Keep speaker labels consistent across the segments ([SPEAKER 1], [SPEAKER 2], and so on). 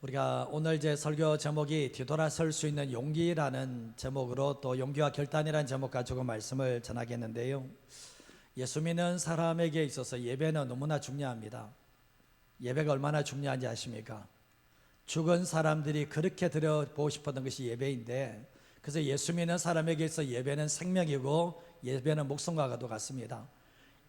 [SPEAKER 1] 우리가 오늘 제 설교 제목이 뒤돌아설 수 있는 용기라는 제목으로 또 용기와 결단이라는 제목 가지고 말씀을 전하겠는데요. 예수 믿는 사람에게 있어서 예배는 너무나 중요합니다. 예배가 얼마나 중요한지 아십니까? 죽은 사람들이 그렇게 드려보고 싶었던 것이 예배인데, 그래서 예수 믿는 사람에게 있어서 예배는 생명이고 예배는 목숨과 같습니다.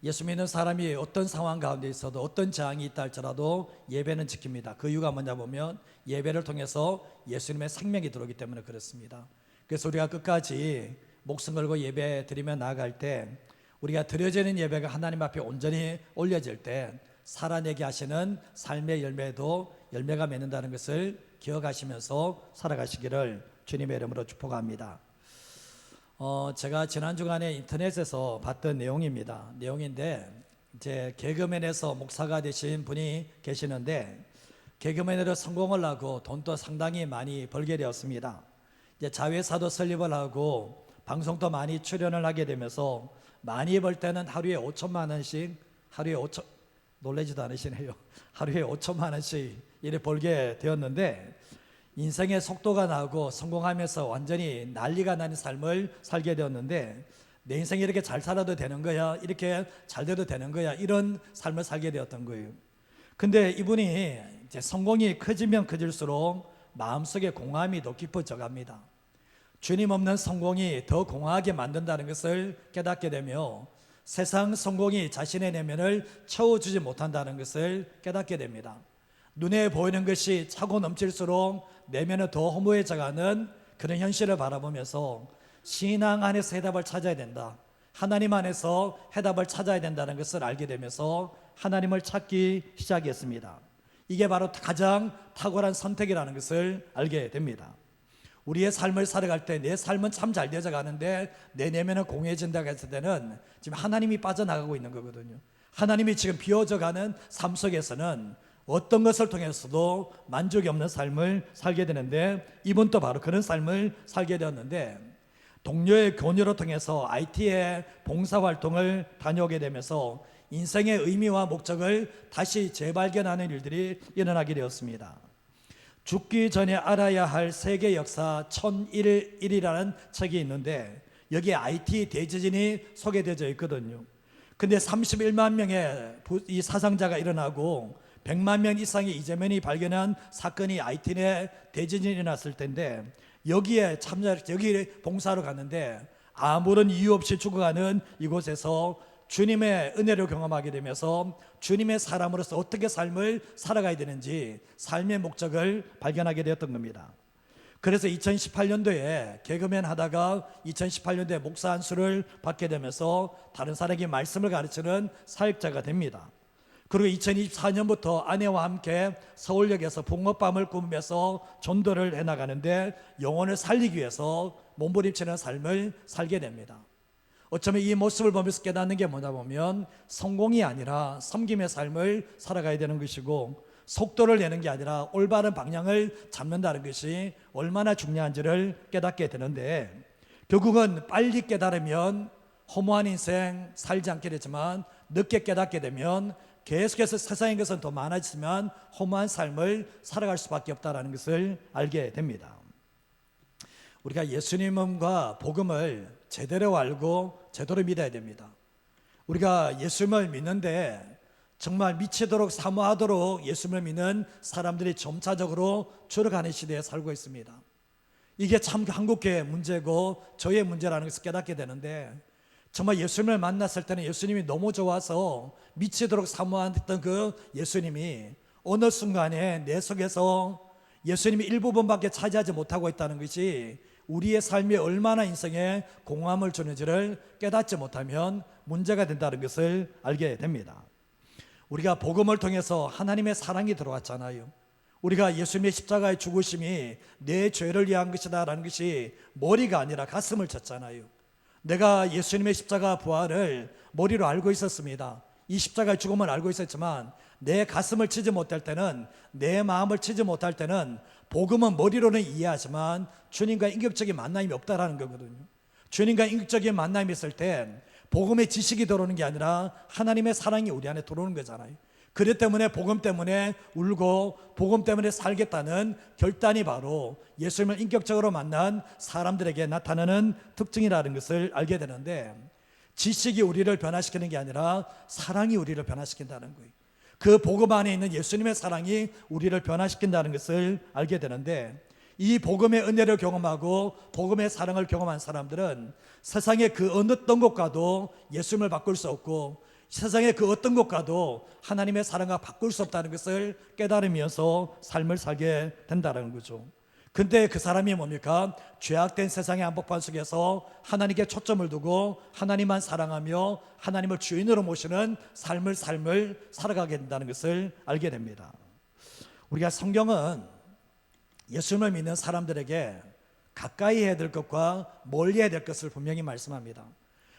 [SPEAKER 1] 예수 믿는 사람이 어떤 상황 가운데 있어도 어떤 저항이 있다 할지라도 예배는 지킵니다. 그 이유가 뭐냐 보면 예배를 통해서 예수님의 생명이 들어오기 때문에 그렇습니다. 그래서 우리가 끝까지 목숨 걸고 예배 드리며 나아갈 때, 우리가 드려지는 예배가 하나님 앞에 온전히 올려질 때 살아내게 하시는 삶의 열매도 열매가 맺는다는 것을 기억하시면서 살아가시기를 주님의 이름으로 축복합니다. 제가 지난 주간에 인터넷에서 봤던 내용인데 이제 개그맨에서 목사가 되신 분이 계시는데, 개그맨으로 성공을 하고 돈도 상당히 많이 벌게 되었습니다. 이제 자회사도 설립을 하고 방송도 많이 출연을 하게 되면서 많이 벌 때는 하루에 5천만 원씩, 놀라지도 않으시네요. 하루에 5천만 원씩 이래 벌게 되었는데, 인생의 속도가 나고 성공하면서 완전히 난리가 나는 삶을 살게 되었는데, 내 인생이 이렇게 잘 살아도 되는 거야, 이렇게 잘 돼도 되는 거야, 이런 삶을 살게 되었던 거예요. 근데 이분이 이제 성공이 커지면 커질수록 마음속에 공허함이 더 깊어져 갑니다. 주님 없는 성공이 더 공허하게 만든다는 것을 깨닫게 되며, 세상 성공이 자신의 내면을 채워주지 못한다는 것을 깨닫게 됩니다. 눈에 보이는 것이 차고 넘칠수록 내면은 더 허무해져가는 그런 현실을 바라보면서 신앙 안에서 해답을 찾아야 된다, 하나님 안에서 해답을 찾아야 된다는 것을 알게 되면서 하나님을 찾기 시작했습니다. 이게 바로 가장 탁월한 선택이라는 것을 알게 됩니다. 우리의 삶을 살아갈 때 내 삶은 참 잘 되어 가는데 내 내면은 공허해진다고 했을 때는 지금 하나님이 빠져나가고 있는 거거든요. 하나님이 지금 비워져가는 삶 속에서는 어떤 것을 통해서도 만족이 없는 삶을 살게 되는데, 이분도 바로 그런 삶을 살게 되었는데, 동료의 권유를 통해서 IT의 봉사활동을 다녀오게 되면서 인생의 의미와 목적을 다시 재발견하는 일들이 일어나게 되었습니다. 죽기 전에 알아야 할 세계 역사 1001이라는 책이 있는데, 여기에 IT 대지진이 소개되어 있거든요. 근데 31만 명의 이 사상자가 일어나고 100만 명 이상의 이재명이 발견한 사건이 IT 내 대지진이 일어났을 텐데, 여기 봉사로 갔는데 아무런 이유 없이 죽어가는 이곳에서 주님의 은혜를 경험하게 되면서 주님의 사람으로서 어떻게 삶을 살아가야 되는지 삶의 목적을 발견하게 되었던 겁니다. 그래서 2018년도에 개그맨 하다가 2018년도에 목사 안수를 받게 되면서 다른 사람에게 말씀을 가르치는 사역자가 됩니다. 그리고 2024년부터 아내와 함께 서울역에서 붕어빵을 꾸면서 전도를 해나가는데 영혼을 살리기 위해서 몸부림치는 삶을 살게 됩니다. 어쩌면 이 모습을 보면서 깨닫는 게 뭐냐 보면, 성공이 아니라 섬김의 삶을 살아가야 되는 것이고, 속도를 내는 게 아니라 올바른 방향을 잡는다는 것이 얼마나 중요한지를 깨닫게 되는데, 결국은 빨리 깨달으면 허무한 인생 살지 않게 되지만, 늦게 깨닫게 되면 계속해서 세상의 것은 더 많아지지만 허무한 삶을 살아갈 수밖에 없다는 것을 알게 됩니다. 우리가 예수님과 복음을 제대로 알고 제대로 믿어야 됩니다. 우리가 예수님을 믿는데 정말 미치도록 사모하도록 예수님을 믿는 사람들이 점차적으로 줄어가는 시대에 살고 있습니다. 이게 참 한국교회의 문제고 저의 문제라는 것을 깨닫게 되는데, 정말 예수님을 만났을 때는 예수님이 너무 좋아서 미치도록 사모했던 그 예수님이 어느 순간에 내 속에서 예수님이 일부분밖에 차지하지 못하고 있다는 것이 우리의 삶에 얼마나 인생에 공허함을 주는지를 깨닫지 못하면 문제가 된다는 것을 알게 됩니다. 우리가 복음을 통해서 하나님의 사랑이 들어왔잖아요. 우리가 예수님의 십자가의 죽으심이 내 죄를 위한 것이다 라는 것이 머리가 아니라 가슴을 쳤잖아요. 내가 예수님의 십자가 부활을 머리로 알고 있었습니다. 이 십자가의 죽음을 알고 있었지만 내 가슴을 치지 못할 때는, 내 마음을 치지 못할 때는 복음은 머리로는 이해하지만 주님과 인격적인 만남이 없다라는 거거든요. 주님과 인격적인 만남이 있을 때 복음의 지식이 들어오는 게 아니라 하나님의 사랑이 우리 안에 들어오는 거잖아요. 그렇기 때문에 복음 때문에 울고 복음 때문에 살겠다는 결단이 바로 예수님을 인격적으로 만난 사람들에게 나타나는 특징이라는 것을 알게 되는데, 지식이 우리를 변화시키는 게 아니라 사랑이 우리를 변화시킨다는 거예요. 그 복음 안에 있는 예수님의 사랑이 우리를 변화시킨다는 것을 알게 되는데, 이 복음의 은혜를 경험하고 복음의 사랑을 경험한 사람들은 세상의 그 어느 어떤 것과도 예수님을 바꿀 수 없고 세상의 그 어떤 것과도 하나님의 사랑과 바꿀 수 없다는 것을 깨달으면서 삶을 살게 된다는 거죠. 근데 그 사람이 뭡니까? 죄악된 세상의 한복판 속에서 하나님께 초점을 두고 하나님만 사랑하며 하나님을 주인으로 모시는 삶을 살아가게 된다는 것을 알게 됩니다. 우리가 성경은 예수님을 믿는 사람들에게 가까이 해야 될 것과 멀리 해야 될 것을 분명히 말씀합니다.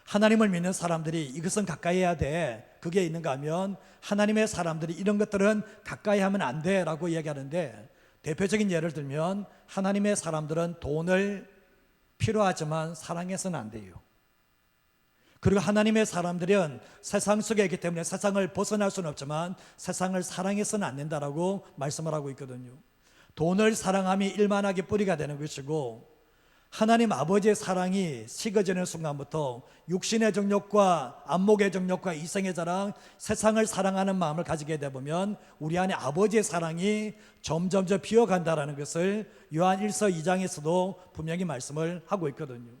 [SPEAKER 1] 하나님을 믿는 사람들이 이것은 가까이 해야 돼, 그게 있는가 하면 하나님의 사람들이 이런 것들은 가까이 하면 안 돼 라고 얘기하는데, 대표적인 예를 들면 하나님의 사람들은 돈을 필요하지만 사랑해서는 안 돼요. 그리고 하나님의 사람들은 세상 속에 있기 때문에 세상을 벗어날 수는 없지만 세상을 사랑해서는 안 된다라고 말씀을 하고 있거든요. 돈을 사랑함이 일만하게 뿌리가 되는 것이고, 하나님 아버지의 사랑이 식어지는 순간부터 육신의 정욕과 안목의 정욕과 이성의 자랑, 세상을 사랑하는 마음을 가지게 되면 우리 안에 아버지의 사랑이 점점 비어간다는 것을 요한 1서 2장에서도 분명히 말씀을 하고 있거든요.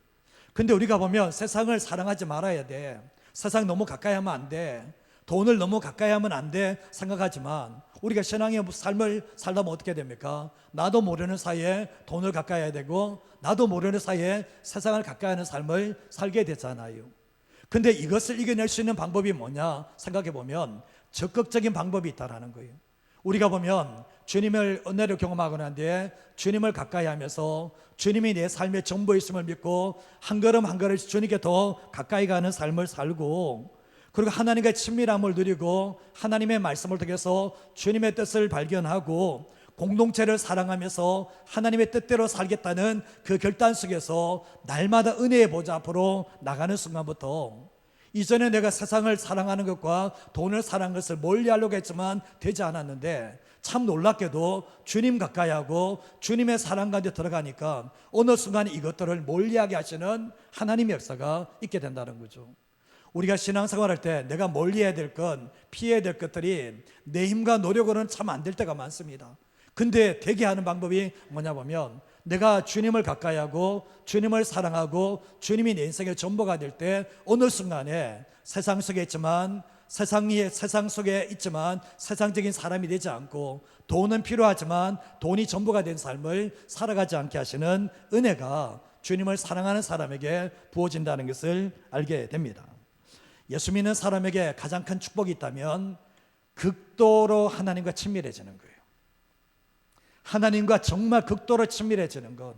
[SPEAKER 1] 근데 우리가 보면 세상을 사랑하지 말아야 돼, 세상 너무 가까이 하면 안 돼, 돈을 너무 가까이 하면 안 돼 생각하지만 우리가 신앙의 삶을 살다 보면 어떻게 됩니까? 나도 모르는 사이에 돈을 가까이 해야 되고 나도 모르는 사이에 세상을 가까이 하는 삶을 살게 되잖아요. 근데 이것을 이겨낼 수 있는 방법이 뭐냐 생각해 보면 적극적인 방법이 있다는 거예요. 우리가 보면 주님을 은혜를 경험하고 난 뒤에 주님을 가까이 하면서 주님이 내 삶의 전부이심을 믿고 한 걸음 한 걸음 주님께 더 가까이 가는 삶을 살고, 그리고 하나님과의 친밀함을 누리고 하나님의 말씀을 통해서 주님의 뜻을 발견하고 공동체를 사랑하면서 하나님의 뜻대로 살겠다는 그 결단 속에서 날마다 은혜의 보좌 앞으로 나가는 순간부터, 이전에 내가 세상을 사랑하는 것과 돈을 사랑하는 것을 멀리하려고 했지만 되지 않았는데 참 놀랍게도 주님 가까이 하고 주님의 사랑 가운데 들어가니까 어느 순간 이것들을 멀리하게 하시는 하나님의 역사가 있게 된다는 거죠. 우리가 신앙생활할 때 내가 멀리해야 될 것, 피해야 될 것들이 내 힘과 노력으로는 참 안 될 때가 많습니다. 근데 되게 하는 방법이 뭐냐 보면 내가 주님을 가까이 하고 주님을 사랑하고 주님이 내 인생의 전부가 될 때 어느 순간에 세상 속에 있지만 세상 속에 있지만 세상적인 사람이 되지 않고 돈은 필요하지만 돈이 전부가 된 삶을 살아가지 않게 하시는 은혜가 주님을 사랑하는 사람에게 부어진다는 것을 알게 됩니다. 예수 믿는 사람에게 가장 큰 축복이 있다면 극도로 하나님과 친밀해지는 거예요. 하나님과 정말 극도로 친밀해지는 것,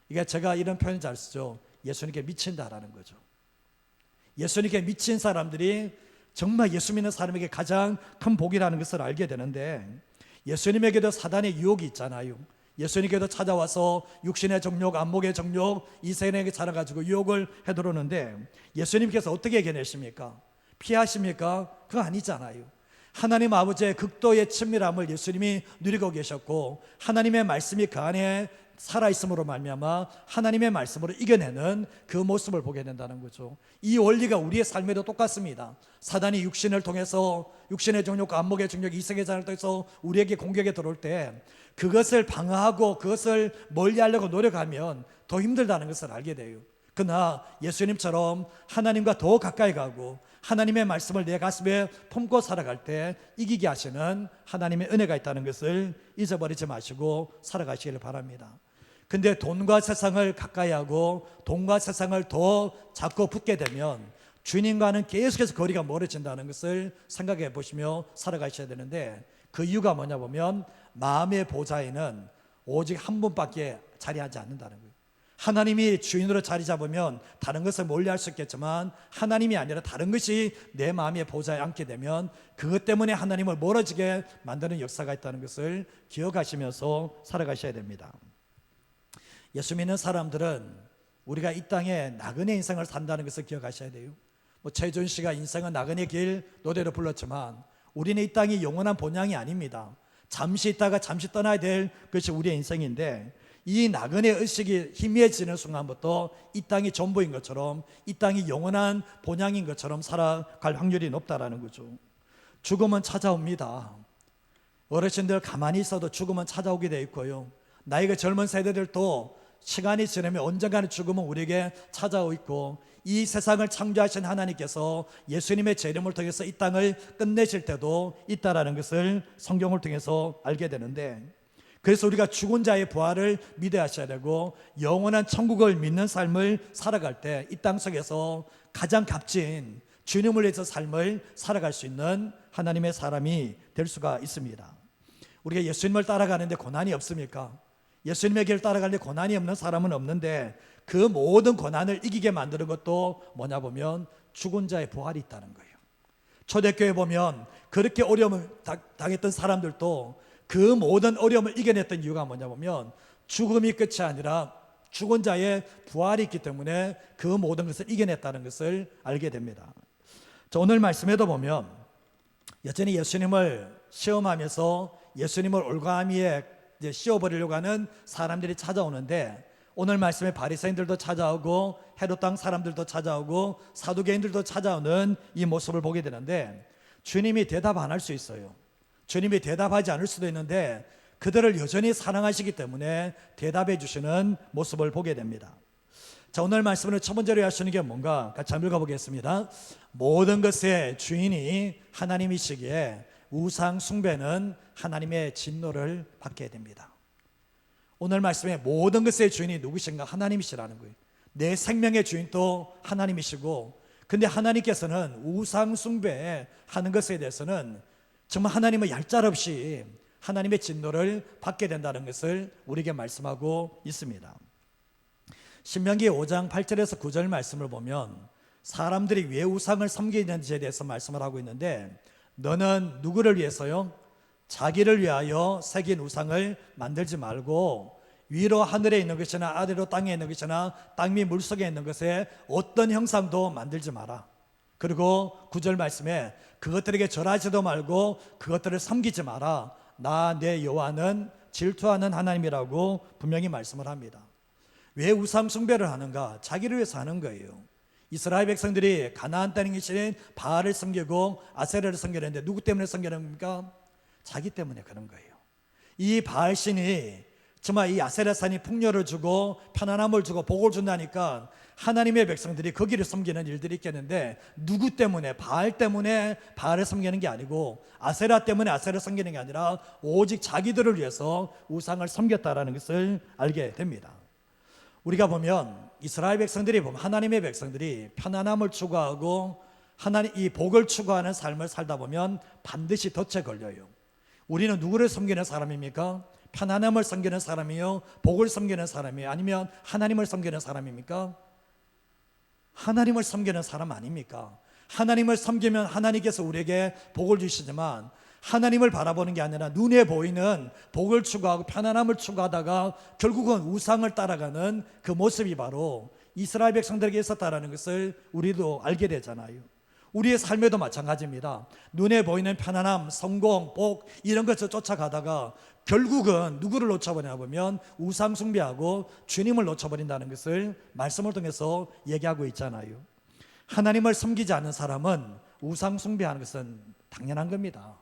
[SPEAKER 1] 이게 제가 이런 표현 잘 쓰죠. 예수님께 미친다라는 거죠. 예수님께 미친 사람들이 정말 예수 믿는 사람에게 가장 큰 복이라는 것을 알게 되는데, 예수님에게도 사단의 유혹이 있잖아요. 예수님께도 찾아와서 육신의 정욕, 안목의 정욕, 이세인에게 찾아가지고 유혹을 해들어오는데 예수님께서 어떻게 이겨내십니까? 피하십니까? 그거 아니잖아요. 하나님 아버지의 극도의 친밀함을 예수님이 누리고 계셨고 하나님의 말씀이 그 안에 살아있음으로 말미암아 하나님의 말씀으로 이겨내는 그 모습을 보게 된다는 거죠. 이 원리가 우리의 삶에도 똑같습니다. 사단이 육신을 통해서 육신의 정욕과 안목의 정욕, 이성의 자를 통해서 우리에게 공격에 들어올 때 그것을 방어하고 그것을 멀리하려고 노력하면 더 힘들다는 것을 알게 돼요. 그러나 예수님처럼 하나님과 더 가까이 가고 하나님의 말씀을 내 가슴에 품고 살아갈 때 이기게 하시는 하나님의 은혜가 있다는 것을 잊어버리지 마시고 살아가시기를 바랍니다. 근데 돈과 세상을 가까이 하고 돈과 세상을 더 잡고 붙게 되면 주님과는 계속해서 거리가 멀어진다는 것을 생각해 보시며 살아가셔야 되는데, 그 이유가 뭐냐 보면 마음의 보좌에는 오직 한 분밖에 자리하지 않는다는 거예요. 하나님이 주인으로 자리 잡으면 다른 것을 멀리할 수 있겠지만 하나님이 아니라 다른 것이 내 마음의 보좌에 앉게 되면 그것 때문에 하나님을 멀어지게 만드는 역사가 있다는 것을 기억하시면서 살아가셔야 됩니다. 예수 믿는 사람들은 우리가 이 땅에 나그네 인생을 산다는 것을 기억하셔야 돼요. 최준 씨가 인생은 나그네 길 노래로 불렀지만 우리는 이 땅이 영원한 본향이 아닙니다. 잠시 있다가 잠시 떠나야 될 것이 우리의 인생인데, 이 나그네 의식이 희미해지는 순간부터 이 땅이 전부인 것처럼, 이 땅이 영원한 본향인 것처럼 살아갈 확률이 높다라는 거죠. 죽음은 찾아옵니다. 어르신들 가만히 있어도 죽음은 찾아오게 돼 있고요. 나이가 젊은 세대들도 시간이 지나면 언젠가는 죽음은 우리에게 찾아오고 있고, 이 세상을 창조하신 하나님께서 예수님의 재림을 통해서 이 땅을 끝내실 때도 있다라는 것을 성경을 통해서 알게 되는데, 그래서 우리가 죽은 자의 부활을 믿어야 하셔야 되고, 영원한 천국을 믿는 삶을 살아갈 때 이 땅 속에서 가장 값진 주님을 위해서 삶을 살아갈 수 있는 하나님의 사람이 될 수가 있습니다. 우리가 예수님을 따라가는데 고난이 없습니까? 예수님의 길을 따라가는데 고난이 없는 사람은 없는데, 그 모든 고난을 이기게 만드는 것도 뭐냐 보면 죽은 자의 부활이 있다는 거예요. 초대교회 보면 그렇게 어려움을 당했던 사람들도 그 모든 어려움을 이겨냈던 이유가 뭐냐 보면 죽음이 끝이 아니라 죽은 자의 부활이 있기 때문에 그 모든 것을 이겨냈다는 것을 알게 됩니다. 오늘 말씀에도 보면 여전히 예수님을 시험하면서 예수님을 올가미에 씌워버리려고 하는 사람들이 찾아오는데, 오늘 말씀에 바리새인들도 찾아오고 헤롯 왕 사람들도 찾아오고 사두개인들도 찾아오는 이 모습을 보게 되는데, 주님이 대답 안 할 수 있어요. 주님이 대답하지 않을 수도 있는데, 그들을 여전히 사랑하시기 때문에 대답해 주시는 모습을 보게 됩니다. 자, 오늘 말씀을 첫 번째로 하시는 게 뭔가 같이 한번 읽어보겠습니다. 모든 것의 주인이 하나님이시기에 우상 숭배는 하나님의 진노를 받게 됩니다. 오늘 말씀에 모든 것의 주인이 누구신가? 하나님이시라는 거예요. 내 생명의 주인도 하나님이시고, 근데 하나님께서는 우상 숭배하는 것에 대해서는 정말 하나님은 얄짤없이 하나님의 진노를 받게 된다는 것을 우리에게 말씀하고 있습니다. 신명기 5장 8절에서 9절 말씀을 보면 사람들이 왜 우상을 섬기는지에 대해서 말씀을 하고 있는데, 너는 누구를 위해서요? 자기를 위하여 새긴 우상을 만들지 말고 위로 하늘에 있는 것이나 아래로 땅에 있는 것이나 땅 위 물속에 있는 것에 어떤 형상도 만들지 마라. 그리고 9절 말씀에 그것들에게 절하지도 말고 그것들을 섬기지 마라. 나 내 여호와는 질투하는 하나님이라고 분명히 말씀을 합니다. 왜 우상 숭배를 하는가? 자기를 위해서 하는 거예요. 이스라엘 백성들이 가나안 땅에 계신 바알을 섬기고 아세라를 섬기는데 누구 때문에 섬기는 겁니까? 자기 때문에 그런 거예요. 이 바알 신이 정말 이 아세라 산이 풍요를 주고 편안함을 주고 복을 준다니까 하나님의 백성들이 거기를 섬기는 일들이 있겠는데, 누구 때문에? 바알 때문에 바알을 섬기는 게 아니고 아세라 때문에 아세라를 섬기는 게 아니라 오직 자기들을 위해서 우상을 섬겼다라는 것을 알게 됩니다. 우리가 보면 이스라엘 백성들이 보면 하나님의 백성들이 편안함을 추구하고 하나님 이 복을 추구하는 삶을 살다 보면 반드시 덫에 걸려요. 우리는 누구를 섬기는 사람입니까? 편안함을 섬기는 사람이요, 복을 섬기는 사람이요, 아니면 하나님을 섬기는 사람입니까? 하나님을 섬기는 사람 아닙니까? 하나님을 섬기면 하나님께서 우리에게 복을 주시지만, 하나님을 바라보는 게 아니라 눈에 보이는 복을 추구하고 편안함을 추구하다가 결국은 우상을 따라가는 그 모습이 바로 이스라엘 백성들에게 있었다는 것을 우리도 알게 되잖아요. 우리의 삶에도 마찬가지입니다. 눈에 보이는 편안함, 성공, 복 이런 것을 쫓아가다가 결국은 누구를 놓쳐버리냐 보면 우상 숭배하고 주님을 놓쳐버린다는 것을 말씀을 통해서 얘기하고 있잖아요. 하나님을 섬기지 않는 사람은 우상 숭배하는 것은 당연한 겁니다.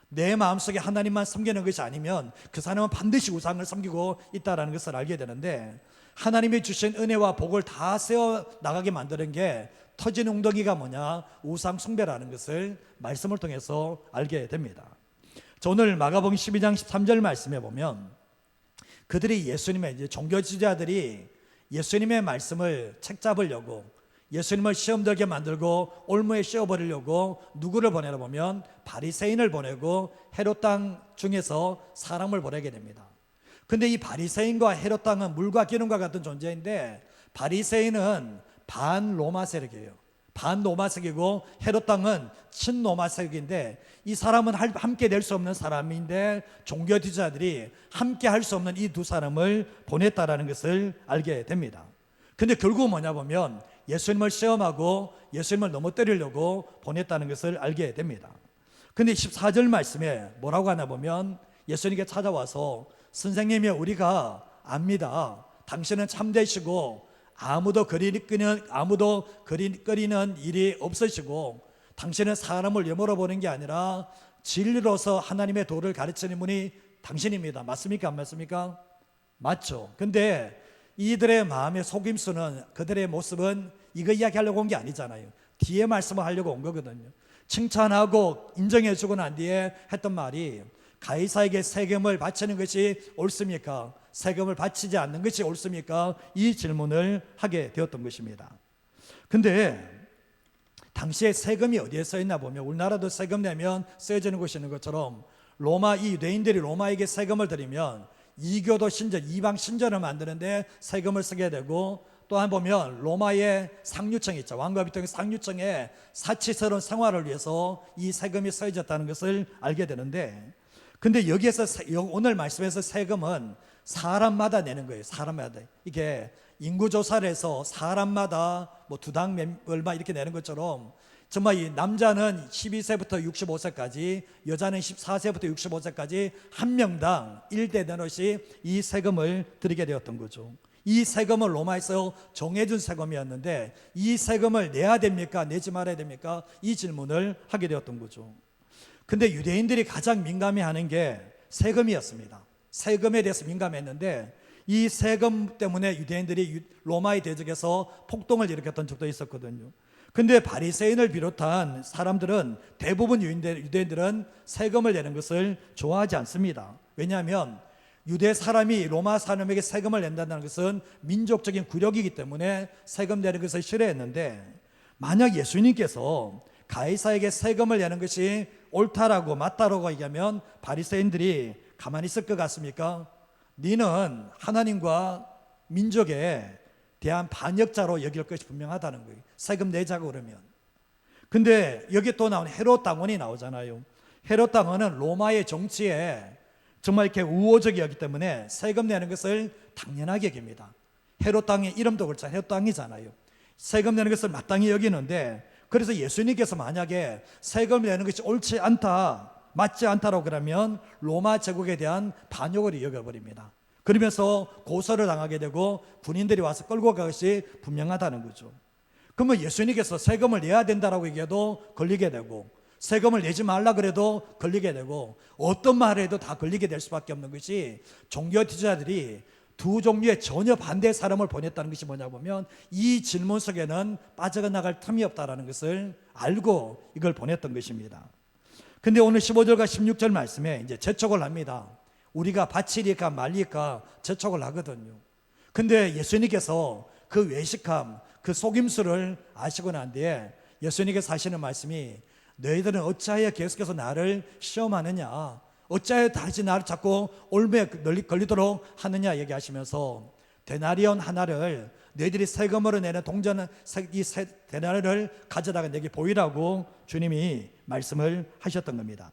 [SPEAKER 1] 내 마음속에 하나님만 섬기는 것이 아니면 그 사람은 반드시 우상을 섬기고 있다는 것을 알게 되는데, 하나님이 주신 은혜와 복을 다 세워나가게 만드는 게 터진 웅덩이가 뭐냐? 우상 숭배라는 것을 말씀을 통해서 알게 됩니다. 오늘 마가복음 12장 13절 말씀에 보면 그들이 예수님의 이제 종교 지도자들이 예수님의 말씀을 책잡으려고 예수님을 시험 들게 만들고 올무에 씌워버리려고 누구를 보내라 보면 바리새인을 보내고 헤롯 땅 중에서 사람을 보내게 됩니다. 근데 이 바리새인과 헤롯 땅은 물과 기름과 같은 존재인데, 바리새인은 반 로마 세력이에요. 반 로마 세력이고 헤롯 땅은 친로마 세력인데, 이 사람은 함께 될 수 없는 사람인데 종교 지도자들이 함께 할 수 없는 이 두 사람을 보냈다라는 것을 알게 됩니다. 근데 결국 뭐냐 보면 예수님을 시험하고 예수님을 넘어뜨리려고 보냈다는 것을 알게 됩니다. 근데 14절 말씀에 뭐라고 하나 보면 예수님께 찾아와서 선생님이 우리가 압니다. 당신은 참되시고 아무도 거리끼는 일이 없으시고 당신은 사람을 여물어 보는 게 아니라 진리로서 하나님의 도를 가르치는 분이 당신입니다. 맞습니까? 안 맞습니까? 맞죠. 근데 이들의 마음의 속임수는, 그들의 모습은 이거 이야기하려고 온 게 아니잖아요. 뒤에 말씀을 하려고 온 거거든요. 칭찬하고 인정해 주고 난 뒤에 했던 말이 가이사에게 세금을 바치는 것이 옳습니까? 세금을 바치지 않는 것이 옳습니까? 이 질문을 하게 되었던 것입니다. 근데 당시에 세금이 어디에 써있나 보면 우리나라도 세금 내면 쓰여지는 곳이 있는 것처럼 이 유대인들이 로마에게 세금을 들이면 이교도 신전, 이방 신전을 만드는데 세금을 쓰게 되고, 또한 보면 로마의 상류층이 있죠. 왕과 비통의 상류층의 사치스러운 생활을 위해서 이 세금이 써져졌다는 것을 알게 되는데, 근데 여기에서 오늘 말씀에서 세금은 사람마다 내는 거예요. 사람마다. 이게 인구조사를 해서 사람마다 뭐 두당 얼마 이렇게 내는 것처럼 정말 이 남자는 12세부터 65세까지, 여자는 14세부터 65세까지 한 명당 1데나리씩 이 세금을 드리게 되었던 거죠. 이 세금을 로마에서 정해준 세금이었는데 이 세금을 내야 됩니까? 내지 말아야 됩니까? 이 질문을 하게 되었던 거죠. 근데 유대인들이 가장 민감해하는 게 세금이었습니다. 세금에 대해서 민감했는데 이 세금 때문에 유대인들이 로마의 대적에서 폭동을 일으켰던 적도 있었거든요. 근데 바리새인을 비롯한 사람들은, 대부분 유대인들은 세금을 내는 것을 좋아하지 않습니다. 왜냐하면 유대 사람이 로마 사람에게 세금을 낸다는 것은 민족적인 굴욕이기 때문에 세금 내는 것을 싫어했는데, 만약 예수님께서 가이사에게 세금을 내는 것이 옳다라고 맞다라고 얘기하면 바리새인들이 가만히 있을 것 같습니까? 너는 하나님과 민족에 대한 반역자로 여길 것이 분명하다는 거예요. 세금 내자고 그러면. 근데 여기 또 나오는 헤롯 당원이 나오잖아요. 헤롯 당원은 로마의 정치에 정말 이렇게 우호적이었기 때문에 세금 내는 것을 당연하게 여깁니다. 헤롯 당의 이름도 그렇죠. 헤롯 당이잖아요. 세금 내는 것을 마땅히 여기는데, 그래서 예수님께서 만약에 세금 내는 것이 옳지 않다, 맞지 않다라고 그러면 로마 제국에 대한 반역을 여겨버립니다. 그러면서 고소를 당하게 되고 군인들이 와서 끌고 갈 것이 분명하다는 거죠. 그러면 예수님께서 세금을 내야 된다라고 얘기해도 걸리게 되고, 세금을 내지 말라 그래도 걸리게 되고, 어떤 말을 해도 다 걸리게 될 수밖에 없는 것이, 종교 지도자들이 두 종류의 전혀 반대의 사람을 보냈다는 것이 뭐냐 보면 이 질문 속에는 빠져나갈 틈이 없다는 것을 알고 이걸 보냈던 것입니다. 근데 오늘 15절과 16절 말씀에 이제 재촉을 합니다. 우리가 바치리까 말리까 재촉을 하거든요. 근데 예수님께서 그 외식함, 그 속임수를 아시고 난 뒤에 예수님께서 하시는 말씀이, 너희들은 어찌하여 계속해서 나를 시험하느냐, 어찌하여 다시 나를 자꾸 올무에 걸리도록 하느냐 얘기하시면서 데나리온 하나를 너희들이 세금으로 내는 이 데나리온을 가져다가 내게 보이라고 주님이 말씀을 하셨던 겁니다.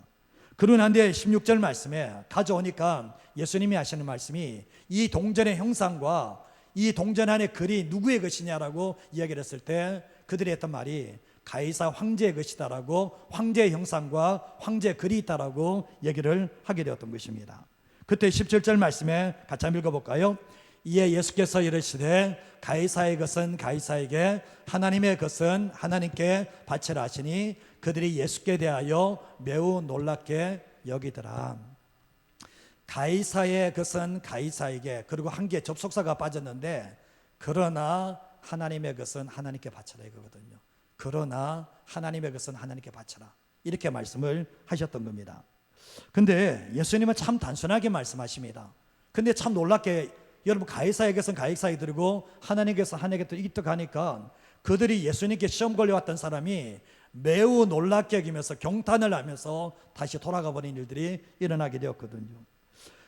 [SPEAKER 1] 그러고 난 뒤에 16절 말씀에 가져오니까 예수님이 하시는 말씀이, 이 동전의 형상과 이 동전 안에 글이 누구의 것이냐라고 이야기를 했을 때 그들이 했던 말이 가이사 황제의 것이다라고, 황제의 형상과 황제의 글이 있다라고 얘기를 하게 되었던 것입니다. 그때 17절 말씀에 같이 한번 읽어볼까요? 이에 예수께서 이르시되 가이사의 것은 가이사에게, 하나님의 것은 하나님께 바치라 하시니 그들이 예수께 대하여 매우 놀랍게 여기더라. 가이사의 것은 가이사에게, 그리고 한 개 접속사가 빠졌는데, 그러나 하나님의 것은 하나님께 바쳐라 이거거든요. 그러나 하나님의 것은 하나님께 바쳐라, 이렇게 말씀을 하셨던 겁니다. 근데 예수님은 참 단순하게 말씀하십니다. 근데 참 놀랍게, 여러분 가이사의 것은 가이사에게 드리고 하나님께서 하나님께 입덕하니까 그들이 예수님께 시험 걸려왔던 사람이 매우 놀랍게 여기면서 경탄을 하면서 다시 돌아가 버린 일들이 일어나게 되었거든요.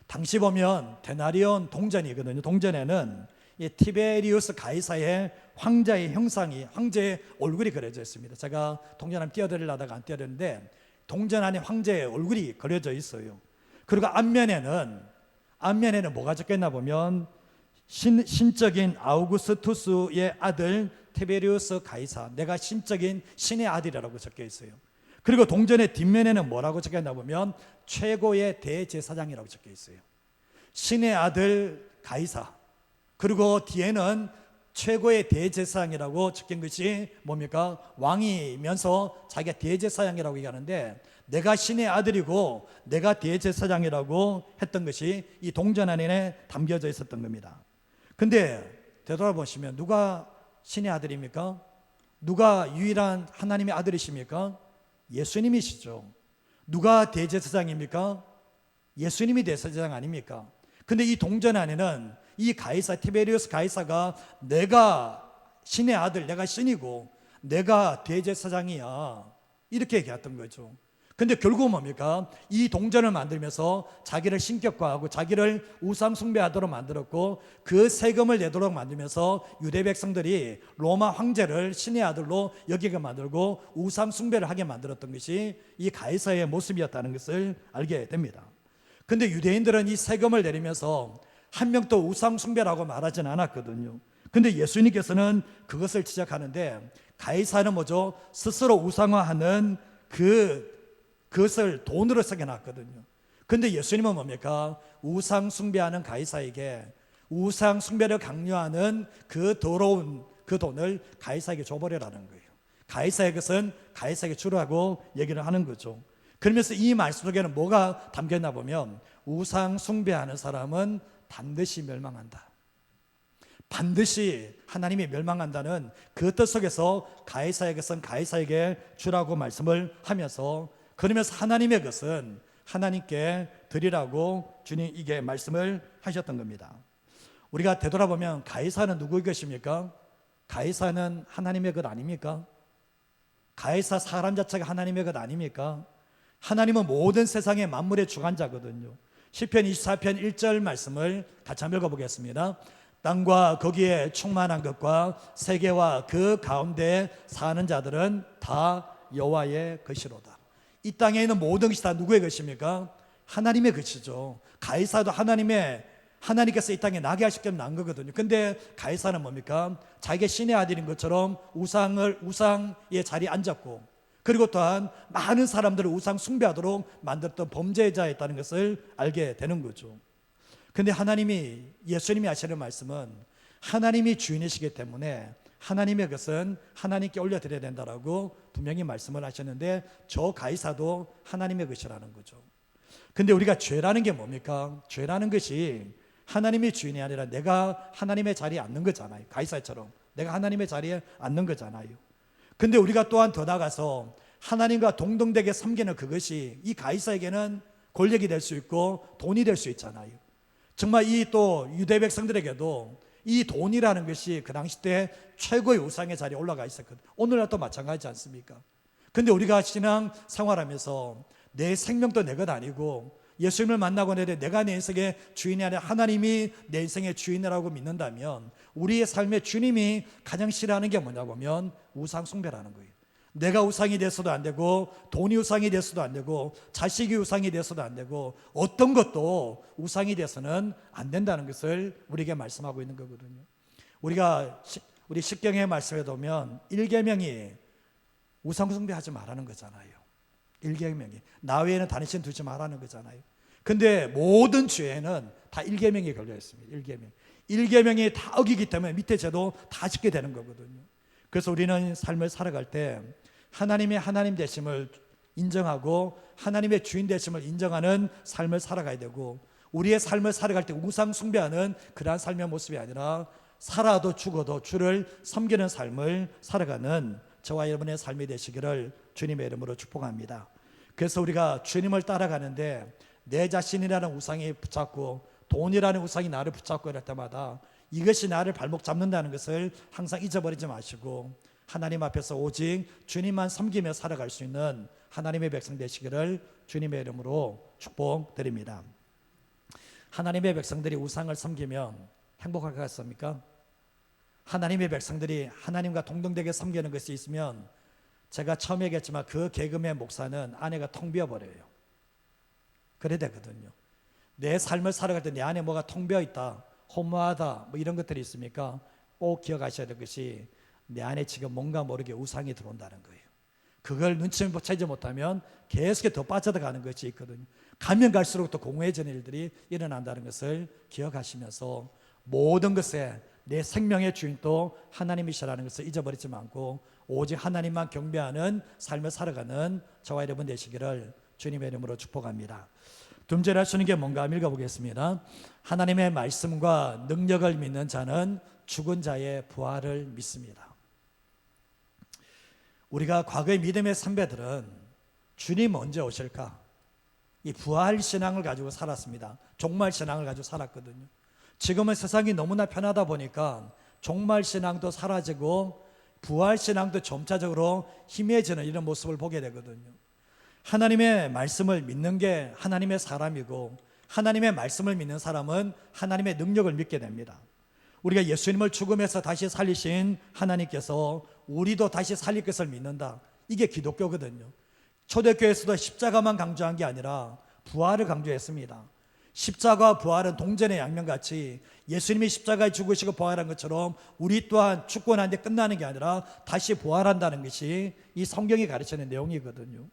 [SPEAKER 1] 당시 보면 데나리온 동전이거든요. 동전에는 이 티베리우스 가이사의 황제의 형상이, 황제의 얼굴이 그려져 있습니다. 제가 동전 한번 띄워드리려다가 안 띄워드렸는데 동전 안에 황제의 얼굴이 그려져 있어요. 그리고 앞면에는 뭐가 적혀있나 보면 신적인 아우구스투스의 아들 티베리우스 가이사, 내가 신적인 신의 아들이라고 적혀 있어요. 그리고 동전의 뒷면에는 뭐라고 적혀있나 보면 최고의 대제사장이라고 적혀 있어요. 신의 아들 가이사, 그리고 뒤에는 최고의 대제사장이라고 적힌 것이 뭡니까? 왕이면서 자기가 대제사장이라고 얘기하는데, 내가 신의 아들이고 내가 대제사장이라고 했던 것이 이 동전 안에 담겨져 있었던 겁니다. 근데 되돌아보시면 누가 신의 아들입니까? 누가 유일한 하나님의 아들이십니까? 예수님이시죠. 누가 대제사장입니까? 예수님이 대제사장 아닙니까? 근데 이 동전 안에는 이 가이사, 티베리우스 가이사가 내가 신의 아들, 내가 신이고 내가 대제사장이야, 이렇게 얘기했던 거죠. 근데 결국은 뭡니까? 이 동전을 만들면서 자기를 신격화하고 자기를 우상 숭배하도록 만들었고, 그 세금을 내도록 만들면서 유대 백성들이 로마 황제를 신의 아들로 여기게 만들고 우상 숭배를 하게 만들었던 것이 이 가이사의 모습이었다는 것을 알게 됩니다. 근데 유대인들은 이 세금을 내리면서 한 명도 우상 숭배라고 말하지는 않았거든요. 근데 예수님께서는 그것을 지적하는데, 가이사는 뭐죠? 스스로 우상화하는 그것을 돈으로 새겨놨거든요. 근데 예수님은 뭡니까? 우상 숭배하는 가이사에게 우상 숭배를 강요하는 그 더러운 그 돈을 가이사에게 줘버리라는 거예요. 가이사의 것은 가이사에게 주라고 얘기를 하는 거죠. 그러면서 이 말씀 속에는 뭐가 담겨있나 보면, 우상 숭배하는 사람은 반드시 멸망한다, 반드시 하나님이 멸망한다는 그 뜻 속에서 가이사의 것은 가이사에게 주라고 말씀을 하면서, 그러면서 하나님의 것은 하나님께 드리라고 주님에게 말씀을 하셨던 겁니다. 우리가 되돌아보면 가이사는 누구의 것입니까? 가이사는 하나님의 것 아닙니까? 가이사 사람 자체가 하나님의 것 아닙니까? 하나님은 모든 세상의 만물의 주관자거든요. 시편 24편 1절 말씀을 같이 한번 읽어보겠습니다. 땅과 거기에 충만한 것과 세계와 그 가운데 사는 자들은 다 여호와의 것이로다. 이 땅에 있는 모든 것이 다 누구의 것입니까? 하나님의 것이죠. 가이사도 하나님께서 이 땅에 나게 하실 겸 난 거거든요. 근데 가이사는 뭡니까? 자기가 신의 아들인 것처럼 우상의 자리에 앉았고, 그리고 또한 많은 사람들을 우상 숭배하도록 만들었던 범죄자였다는 것을 알게 되는 거죠. 근데 예수님이 하시는 말씀은 하나님이 주인이시기 때문에 하나님의 것은 하나님께 올려드려야 된다라고 분명히 말씀을 하셨는데, 저 가이사도 하나님의 것이라는 거죠. 근데 우리가 죄라는 게 뭡니까? 죄라는 것이 하나님의 주인이 아니라 내가 하나님의 자리에 앉는 거잖아요. 가이사처럼 내가 하나님의 자리에 앉는 거잖아요. 근데 우리가 또한 더 나가서 하나님과 동등되게 섬기는 그것이 이 가이사에게는 권력이 될 수 있고 돈이 될 수 있잖아요. 정말 이 또 유대 백성들에게도 이 돈이라는 것이 그 당시 때 최고의 우상의 자리에 올라가 있었거든요. 오늘날도 마찬가지지 않습니까? 근데 우리가 신앙 생활하면서 내 생명도 내 것 아니고 예수님을 만나고 내가 내 인생의 주인이 아니라 하나님이 내 인생의 주인이라고 믿는다면, 우리의 삶의 주님이 가장 싫어하는 게 뭐냐 보면 우상 숭배라는 거예요. 내가 우상이 돼서도 안 되고, 돈이 우상이 돼서도 안 되고, 자식이 우상이 돼서도 안 되고, 어떤 것도 우상이 돼서는 안 된다는 것을 우리에게 말씀하고 있는 거거든요. 우리 십경의 말씀에 보면 1계명이 우상 숭배하지 말라는 거잖아요. 1계명이 나 외에는 다른 신 두지 말라는 거잖아요. 근데 모든 죄에는 다 1계명이 걸려 있습니다. 1계명이 다 어기기 때문에 밑에 죄도 다 짓게 되는 거거든요. 그래서 우리는 삶을 살아갈 때 하나님의 하나님 되심을 인정하고 하나님의 주인 되심을 인정하는 삶을 살아가야 되고, 우리의 삶을 살아갈 때 우상 숭배하는 그러한 삶의 모습이 아니라 살아도 죽어도 주를 섬기는 삶을 살아가는 저와 여러분의 삶이 되시기를 주님의 이름으로 축복합니다. 그래서 우리가 주님을 따라가는데 내 자신이라는 우상이 붙잡고 돈이라는 우상이 나를 붙잡고 이럴 때마다 이것이 나를 발목 잡는다는 것을 항상 잊어버리지 마시고, 하나님 앞에서 오직 주님만 섬기며 살아갈 수 있는 하나님의 백성 되시기를 주님의 이름으로 축복드립니다. 하나님의 백성들이 우상을 섬기면 행복할 것 같습니까? 하나님의 백성들이 하나님과 동등되게 섬기는 것이 있으면, 제가 처음 얘기했지만 그 개그맨 목사는 아내가 텅 비어버려요. 그래야 되거든요. 내 삶을 살아갈 때 내 안에 뭐가 텅 비어있다, 허무하다, 뭐 이런 것들이 있습니까? 꼭 기억하셔야 될 것이 내 안에 지금 뭔가 모르게 우상이 들어온다는 거예요. 그걸 눈치 채지 못하면 계속 더 빠져들어가는 것이 있거든요. 가면 갈수록 더 공허해지는 일들이 일어난다는 것을 기억하시면서 모든 것에 내 생명의 주인도 하나님이시라는 것을 잊어버리지 않고 오직 하나님만 경배하는 삶을 살아가는 저와 여러분 되시기를 주님의 이름으로 축복합니다. 둠절할 수 있는 게 뭔가 읽어보겠습니다. 하나님의 말씀과 능력을 믿는 자는 죽은 자의 부활을 믿습니다. 우리가 과거의 믿음의 선배들은 주님 언제 오실까? 이 부활 신앙을 가지고 살았습니다. 종말 신앙을 가지고 살았거든요. 지금은 세상이 너무나 편하다 보니까 종말 신앙도 사라지고 부활 신앙도 점차적으로 희미해지는 이런 모습을 보게 되거든요. 하나님의 말씀을 믿는 게 하나님의 사람이고 하나님의 말씀을 믿는 사람은 하나님의 능력을 믿게 됩니다. 우리가 예수님을 죽음에서 다시 살리신 하나님께서 우리도 다시 살릴 것을 믿는다. 이게 기독교거든요. 초대교회에서도 십자가만 강조한 게 아니라 부활을 강조했습니다. 십자가와 부활은 동전의 양면같이 예수님이 십자가에 죽으시고 부활한 것처럼 우리 또한 죽고 난 뒤에 끝나는 게 아니라 다시 부활한다는 것이 이 성경이 가르치는 내용이거든요.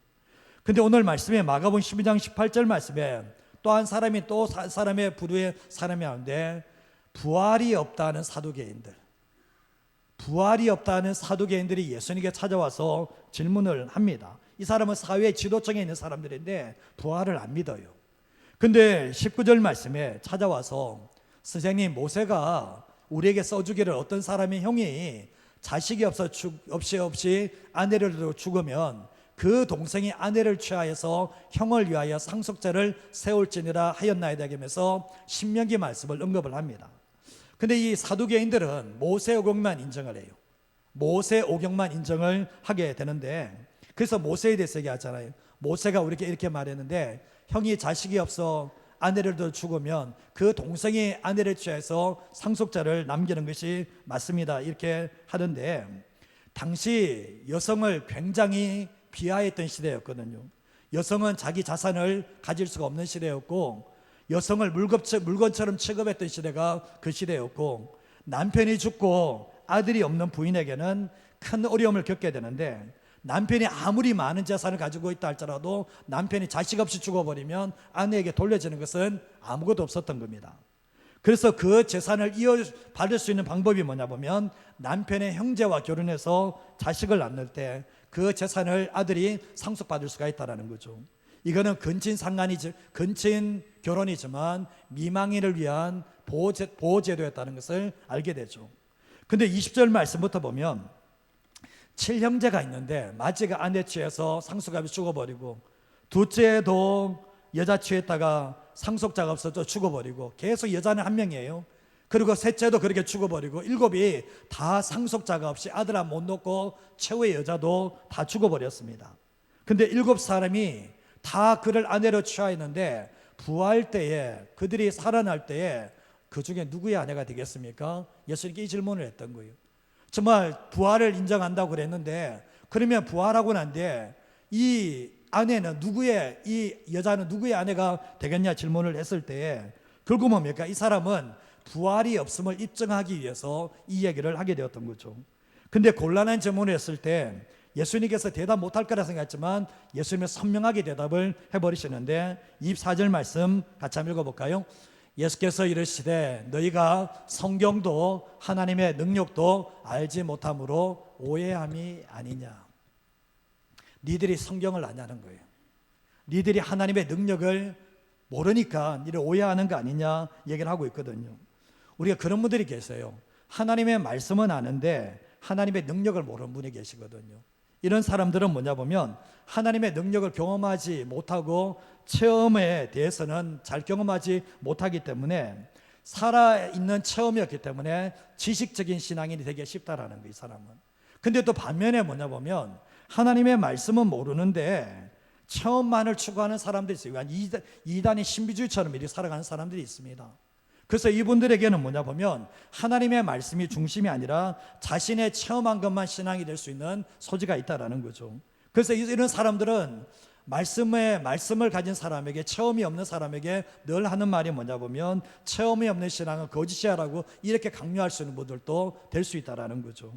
[SPEAKER 1] 근데 오늘 말씀에 마가복음 12장 18절 말씀에 또 한 사람이 또 사람의 부류의 사람이 하는데 부활이 없다는 사두개인들, 부활이 없다는 사두개인들이 예수님께 찾아와서 질문을 합니다. 이 사람은 사회 지도층에 있는 사람들인데 부활을 안 믿어요. 근데 19절 말씀에 찾아와서 선생님, 모세가 우리에게 써주기를 어떤 사람의 형이 자식이 없이 아내를 두고 죽으면 그 동생이 아내를 취하여서 형을 위하여 상속자를 세울지니라 하였나이다 하면서 신명기 말씀을 언급을 합니다. 근데 이 사두개인들은 모세 오경만 인정을 해요. 모세 오경만 인정을 하게 되는데, 그래서 모세에 대해서 얘기하잖아요. 모세가 우리에게 이렇게 말했는데 형이 자식이 없어 아내를 더 죽으면 그 동생이 아내를 취해서 상속자를 남기는 것이 맞습니다, 이렇게 하는데, 당시 여성을 굉장히 비하했던 시대였거든요. 여성은 자기 자산을 가질 수가 없는 시대였고 여성을 물건처럼 취급했던 시대가 그 시대였고, 남편이 죽고 아들이 없는 부인에게는 큰 어려움을 겪게 되는데, 남편이 아무리 많은 재산을 가지고 있다 할지라도 남편이 자식 없이 죽어버리면 아내에게 돌려지는 것은 아무것도 없었던 겁니다. 그래서 그 재산을 이어받을 수 있는 방법이 뭐냐 보면 남편의 형제와 결혼해서 자식을 낳을 때 그 재산을 아들이 상속받을 수가 있다는 거죠. 이거는 근친 결혼이지만 미망인을 위한 보호제도였다는 것을 알게 되죠. 근데 20절 말씀부터 보면 7형제가 있는데 맞이가 아내 취해서 상속아비 죽어버리고, 둘째도 여자 취했다가 상속자가 없어져 죽어버리고, 계속 여자는 한 명이에요. 그리고 셋째도 그렇게 죽어버리고, 7이 다 상속자가 없이 아들 한 못 놓고 최후의 여자도 다 죽어버렸습니다. 근데 7사람이 다 그를 아내로 취하였는데 부활 때에, 그들이 살아날 때에 그 중에 누구의 아내가 되겠습니까? 예수님께 이 질문을 했던 거예요. 정말 부활을 인정한다고 그랬는데, 그러면 부활하고 난 뒤에 이 아내는 이 여자는 누구의 아내가 되겠냐 질문을 했을 때에 결국 뭡니까? 이 사람은 부활이 없음을 입증하기 위해서 이 얘기를 하게 되었던 거죠. 근데 곤란한 질문을 했을 때 예수님께서 대답 못할 거라 생각했지만 예수님은 선명하게 대답을 해버리시는데, 24절 말씀 같이 한번 읽어볼까요? 예수께서 이르시되 너희가 성경도 하나님의 능력도 알지 못함으로 오해함이 아니냐. 니들이 성경을 아냐는 거예요. 니들이 하나님의 능력을 모르니까 니를 오해하는 거 아니냐 얘기를 하고 있거든요. 우리가 그런 분들이 계세요. 하나님의 말씀은 아는데 하나님의 능력을 모르는 분이 계시거든요. 이런 사람들은 뭐냐 보면 하나님의 능력을 경험하지 못하고 체험에 대해서는 잘 경험하지 못하기 때문에, 살아있는 체험이었기 때문에 지식적인 신앙인이 되기 쉽다라는 거예요, 이 사람은. 근데 또 반면에 뭐냐 보면 하나님의 말씀은 모르는데 체험만을 추구하는 사람들이 있어요. 이단의 신비주의처럼 이렇게 살아가는 사람들이 있습니다. 그래서 이분들에게는 뭐냐 보면 하나님의 말씀이 중심이 아니라 자신의 체험한 것만 신앙이 될 수 있는 소지가 있다라는 거죠. 그래서 이런 사람들은 말씀을 가진 사람에게, 체험이 없는 사람에게 늘 하는 말이 뭐냐 보면 체험이 없는 신앙은 거짓이야라고 이렇게 강요할 수 있는 분들도 될 수 있다라는 거죠.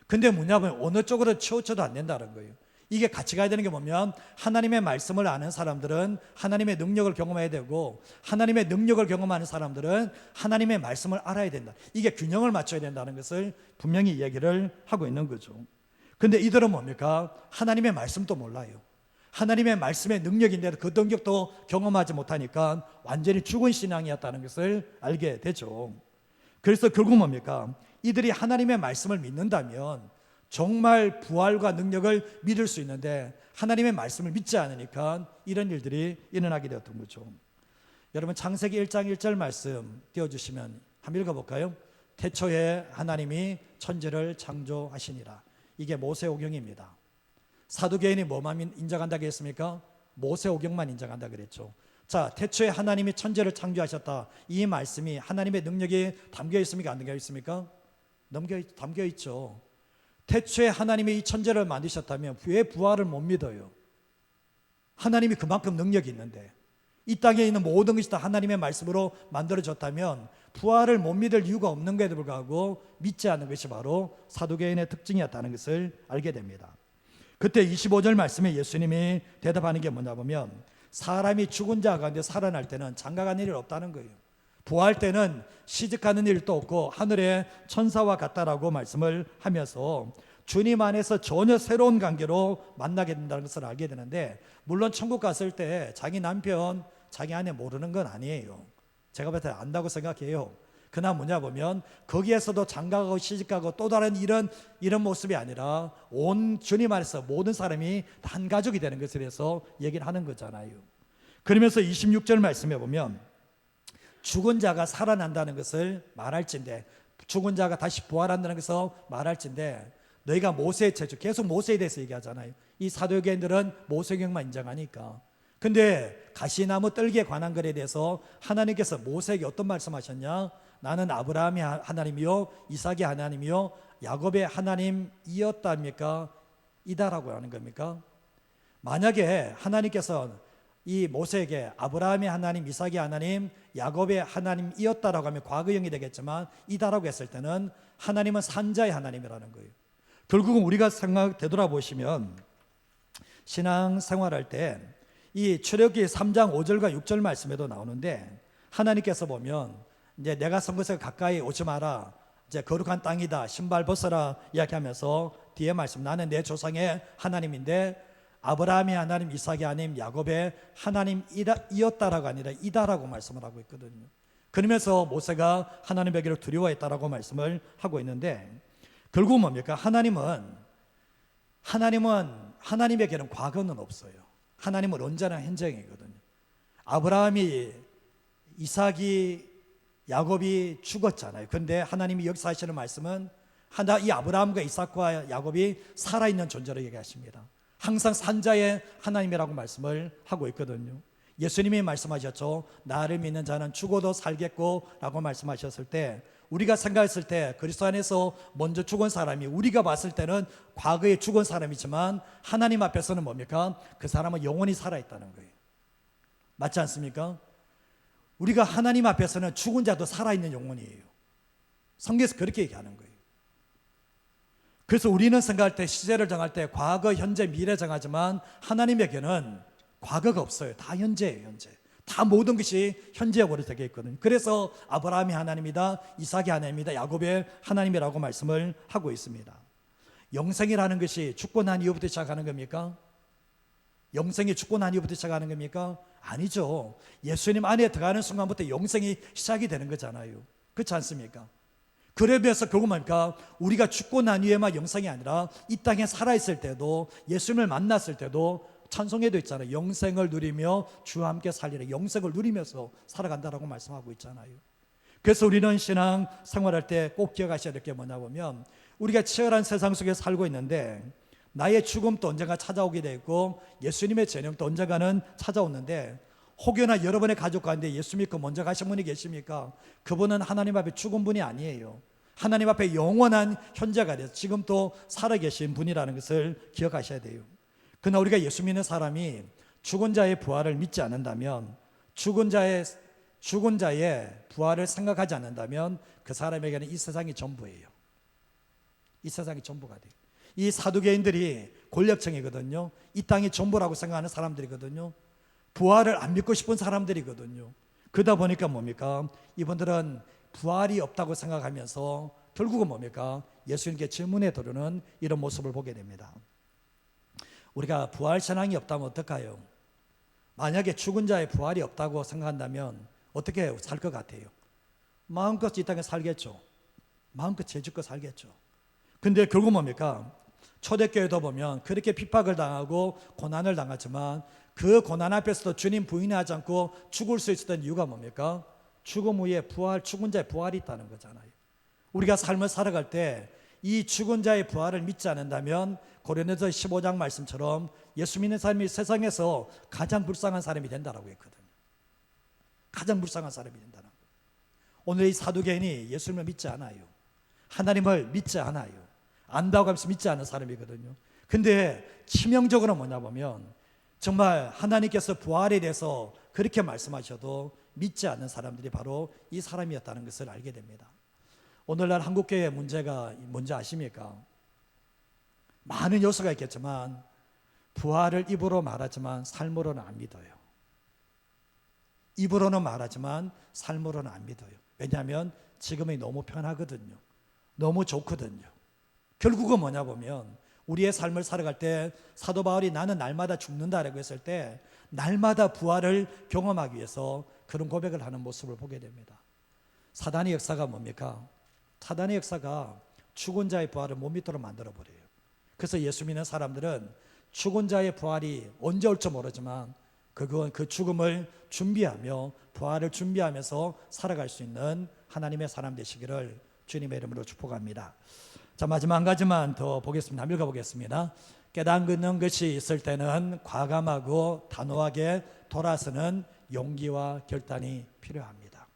[SPEAKER 1] 근데 뭐냐 보면 어느 쪽으로 치우쳐도 안 된다는 거예요. 이게 같이 가야 되는 게 뭐냐면 하나님의 말씀을 아는 사람들은 하나님의 능력을 경험해야 되고 하나님의 능력을 경험하는 사람들은 하나님의 말씀을 알아야 된다. 이게 균형을 맞춰야 된다는 것을 분명히 얘기를 하고 있는 거죠. 근데 이들은 뭡니까? 하나님의 말씀도 몰라요. 하나님의 말씀의 능력인데도 그 능력도 경험하지 못하니까 완전히 죽은 신앙이었다는 것을 알게 되죠. 그래서 결국 뭡니까? 이들이 하나님의 말씀을 믿는다면 정말 부활과 능력을 믿을 수 있는데 하나님의 말씀을 믿지 않으니까 이런 일들이 일어나게 되었던 거죠. 여러분 창세기 1장 1절 말씀 띄워주시면 한번 읽어볼까요? 태초에 하나님이 천지를 창조하시니라. 이게 모세오경입니다. 사두개인이 뭐만 인정한다고 했습니까? 모세오경만 인정한다고 그랬죠. 자, 태초에 하나님이 천지를 창조하셨다. 이 말씀이 하나님의 능력이 담겨 있습니까? 안 담겨 있습니까? 담겨 있죠. 태초에 하나님이 이 천지를 만드셨다면 왜 부활을 못 믿어요? 하나님이 그만큼 능력이 있는데 이 땅에 있는 모든 것이 다 하나님의 말씀으로 만들어졌다면 부활을 못 믿을 이유가 없는 것에도 불구하고 믿지 않는 것이 바로 사두개인의 특징이었다는 것을 알게 됩니다. 그때 25절 말씀에 예수님이 대답하는 게 뭐냐 보면 사람이 죽은 자 가운데 살아날 때는 장가가는 일이 없다는 거예요. 부활 때는 시집가는 일도 없고 하늘의 천사와 같다라고 말씀을 하면서 주님 안에서 전혀 새로운 관계로 만나게 된다는 것을 알게 되는데, 물론 천국 갔을 때 자기 남편, 자기 아내 모르는 건 아니에요. 제가 봤을 때 안다고 생각해요. 그러나 뭐냐 보면 거기에서도 장가가고 시집가고 또 다른 이런 모습이 아니라 온 주님 안에서 모든 사람이 한 가족이 되는 것에 대해서 얘기를 하는 거잖아요. 그러면서 26절 말씀해 보면 죽은 자가 살아난다는 것을 말할진대, 죽은 자가 다시 부활한다는 것을 말할진대, 너희가 모세의 체조, 계속 모세에 대해서 얘기하잖아요. 이 사도교인들은 모세경만 인정하니까. 근데 가시나무 뜰기에 관한 것에 대해서 하나님께서 모세에게 어떤 말씀하셨냐? 나는 아브라함의 하나님이요 이삭의 하나님이요 야곱의 하나님이었답니까? 이다라고 하는 겁니까? 만약에 하나님께서 이 모세에게 아브라함의 하나님, 이삭의 하나님, 야곱의 하나님이었다라고 하면 과거형이 되겠지만 이다라고 했을 때는 하나님은 산자의 하나님이라는 거예요. 결국은 우리가 되돌아보시면 신앙 생활할 때 이 출애굽기 3장 5절과 6절 말씀에도 나오는데, 하나님께서 보면 이제 내가 선 곳에 가까이 오지 마라, 이제 거룩한 땅이다, 신발 벗어라 이야기하면서 뒤에 말씀, 나는 내 조상의 하나님인데 아브라함의 하나님, 이삭의 하나님, 야곱의 하나님이었다라고 아니라 이다라고 말씀을 하고 있거든요. 그러면서 모세가 하나님에게를 두려워했다라고 말씀을 하고 있는데, 결국 뭡니까? 하나님에게는 과거는 없어요. 하나님은 언제나 현재이거든요. 아브라함이, 이삭이, 야곱이 죽었잖아요. 그런데 하나님이 역사하시는 말씀은 이 아브라함과 이삭과 야곱이 살아있는 존재로 얘기하십니다. 항상 산자의 하나님이라고 말씀을 하고 있거든요. 예수님이 말씀하셨죠. 나를 믿는 자는 죽어도 살겠고 라고 말씀하셨을 때, 우리가 생각했을 때 그리스도 안에서 먼저 죽은 사람이, 우리가 봤을 때는 과거에 죽은 사람이지만 하나님 앞에서는 뭡니까? 그 사람은 영원히 살아있다는 거예요. 맞지 않습니까? 우리가 하나님 앞에서는 죽은 자도 살아있는 영혼이에요. 성경에서 그렇게 얘기하는 거예요. 그래서 우리는 생각할 때, 시제를 정할 때 과거, 현재, 미래 정하지만 하나님에게는 과거가 없어요. 다 현재예요. 현재. 다 모든 것이 현재적으로 되어 있거든요. 그래서 아브라함이 하나님이다, 이삭이 하나님이다, 야곱의 하나님이라고 말씀을 하고 있습니다. 영생이라는 것이 죽고 난 이후부터 시작하는 겁니까? 영생이 죽고 난 이후부터 시작하는 겁니까? 아니죠. 예수님 안에 들어가는 순간부터 영생이 시작이 되는 거잖아요. 그렇지 않습니까? 그러면서 결국 뭡니까? 우리가 죽고 난 이후에만 영생이 아니라 이 땅에 살아있을 때도, 예수님을 만났을 때도 찬송에도 있잖아요. 영생을 누리며 주와 함께 살리라. 영생을 누리면서 살아간다라고 말씀하고 있잖아요. 그래서 우리는 신앙 생활할 때 꼭 기억하셔야 될 게 뭐냐 보면, 우리가 치열한 세상 속에 살고 있는데 나의 죽음도 언젠가 찾아오게 돼 있고 예수님의 재림도 언젠가는 찾아오는데, 혹여나 여러분의 가족 가운데 예수 믿고 먼저 가신 분이 계십니까? 그분은 하나님 앞에 죽은 분이 아니에요. 하나님 앞에 영원한 현재가 돼서 지금 또 살아계신 분이라는 것을 기억하셔야 돼요. 그러나 우리가 예수 믿는 사람이 죽은 자의 부활을 믿지 않는다면, 죽은 자의 부활을 생각하지 않는다면 그 사람에게는 이 세상이 전부예요. 이 세상이 전부가 돼요. 이 사두개인들이 권력층이거든요. 이 땅이 전부라고 생각하는 사람들이거든요. 부활을 안 믿고 싶은 사람들이거든요. 그러다 보니까 뭡니까? 이분들은 부활이 없다고 생각하면서 결국은 뭡니까? 예수님께 질문에 들으는 이런 모습을 보게 됩니다. 우리가 부활 신앙이 없다면 어떨까요? 만약에 죽은 자의 부활이 없다고 생각한다면 어떻게 살 것 같아요? 마음껏 이 땅에 살겠죠. 마음껏 죄짓고 살겠죠. 근데 결국 뭡니까? 초대교회도 보면 그렇게 핍박을 당하고 고난을 당하지만 그 고난 앞에서도 주님 부인하지 않고 죽을 수 있었던 이유가 뭡니까? 죽음 후에 부활, 죽은 자의 부활이 있다는 거잖아요. 우리가 삶을 살아갈 때 이 죽은 자의 부활을 믿지 않는다면 고린도서 15장 말씀처럼 예수 믿는 사람이 세상에서 가장 불쌍한 사람이 된다라고 했거든요. 가장 불쌍한 사람이 된다는 거예요. 오늘 이 사두개인이 예수님을 믿지 않아요. 하나님을 믿지 않아요. 안다고 하면서 믿지 않는 사람이거든요. 근데 치명적으로 뭐냐 보면 정말 하나님께서 부활에 대해서 그렇게 말씀하셔도 믿지 않는 사람들이 바로 이 사람이었다는 것을 알게 됩니다. 오늘날 한국교회의 문제가 뭔지 아십니까? 많은 요소가 있겠지만 부활을 입으로 말하지만 삶으로는 안 믿어요. 입으로는 말하지만 삶으로는 안 믿어요. 왜냐하면 지금이 너무 편하거든요. 너무 좋거든요. 결국은 뭐냐 보면 우리의 삶을 살아갈 때 사도 바울이 나는 날마다 죽는다라고 했을 때 날마다 부활을 경험하기 위해서 그런 고백을 하는 모습을 보게 됩니다. 사단의 역사가 뭡니까? 사단의 역사가 죽은 자의 부활을 못 믿도록 만들어버려요. 그래서 예수 믿는 사람들은 죽은 자의 부활이 언제 올지 모르지만 그건 그 죽음을 준비하며 부활을 준비하면서 살아갈 수 있는 하나님의 사람 되시기를 주님의 이름으로 축복합니다. 자, 마지막 한 가지만 더 보겠습니다. 한번 읽어보겠습니다. 깨닫는 것이 있을 때는 과감하고 단호하게 돌아서는 용기와 결단이 필요합니다.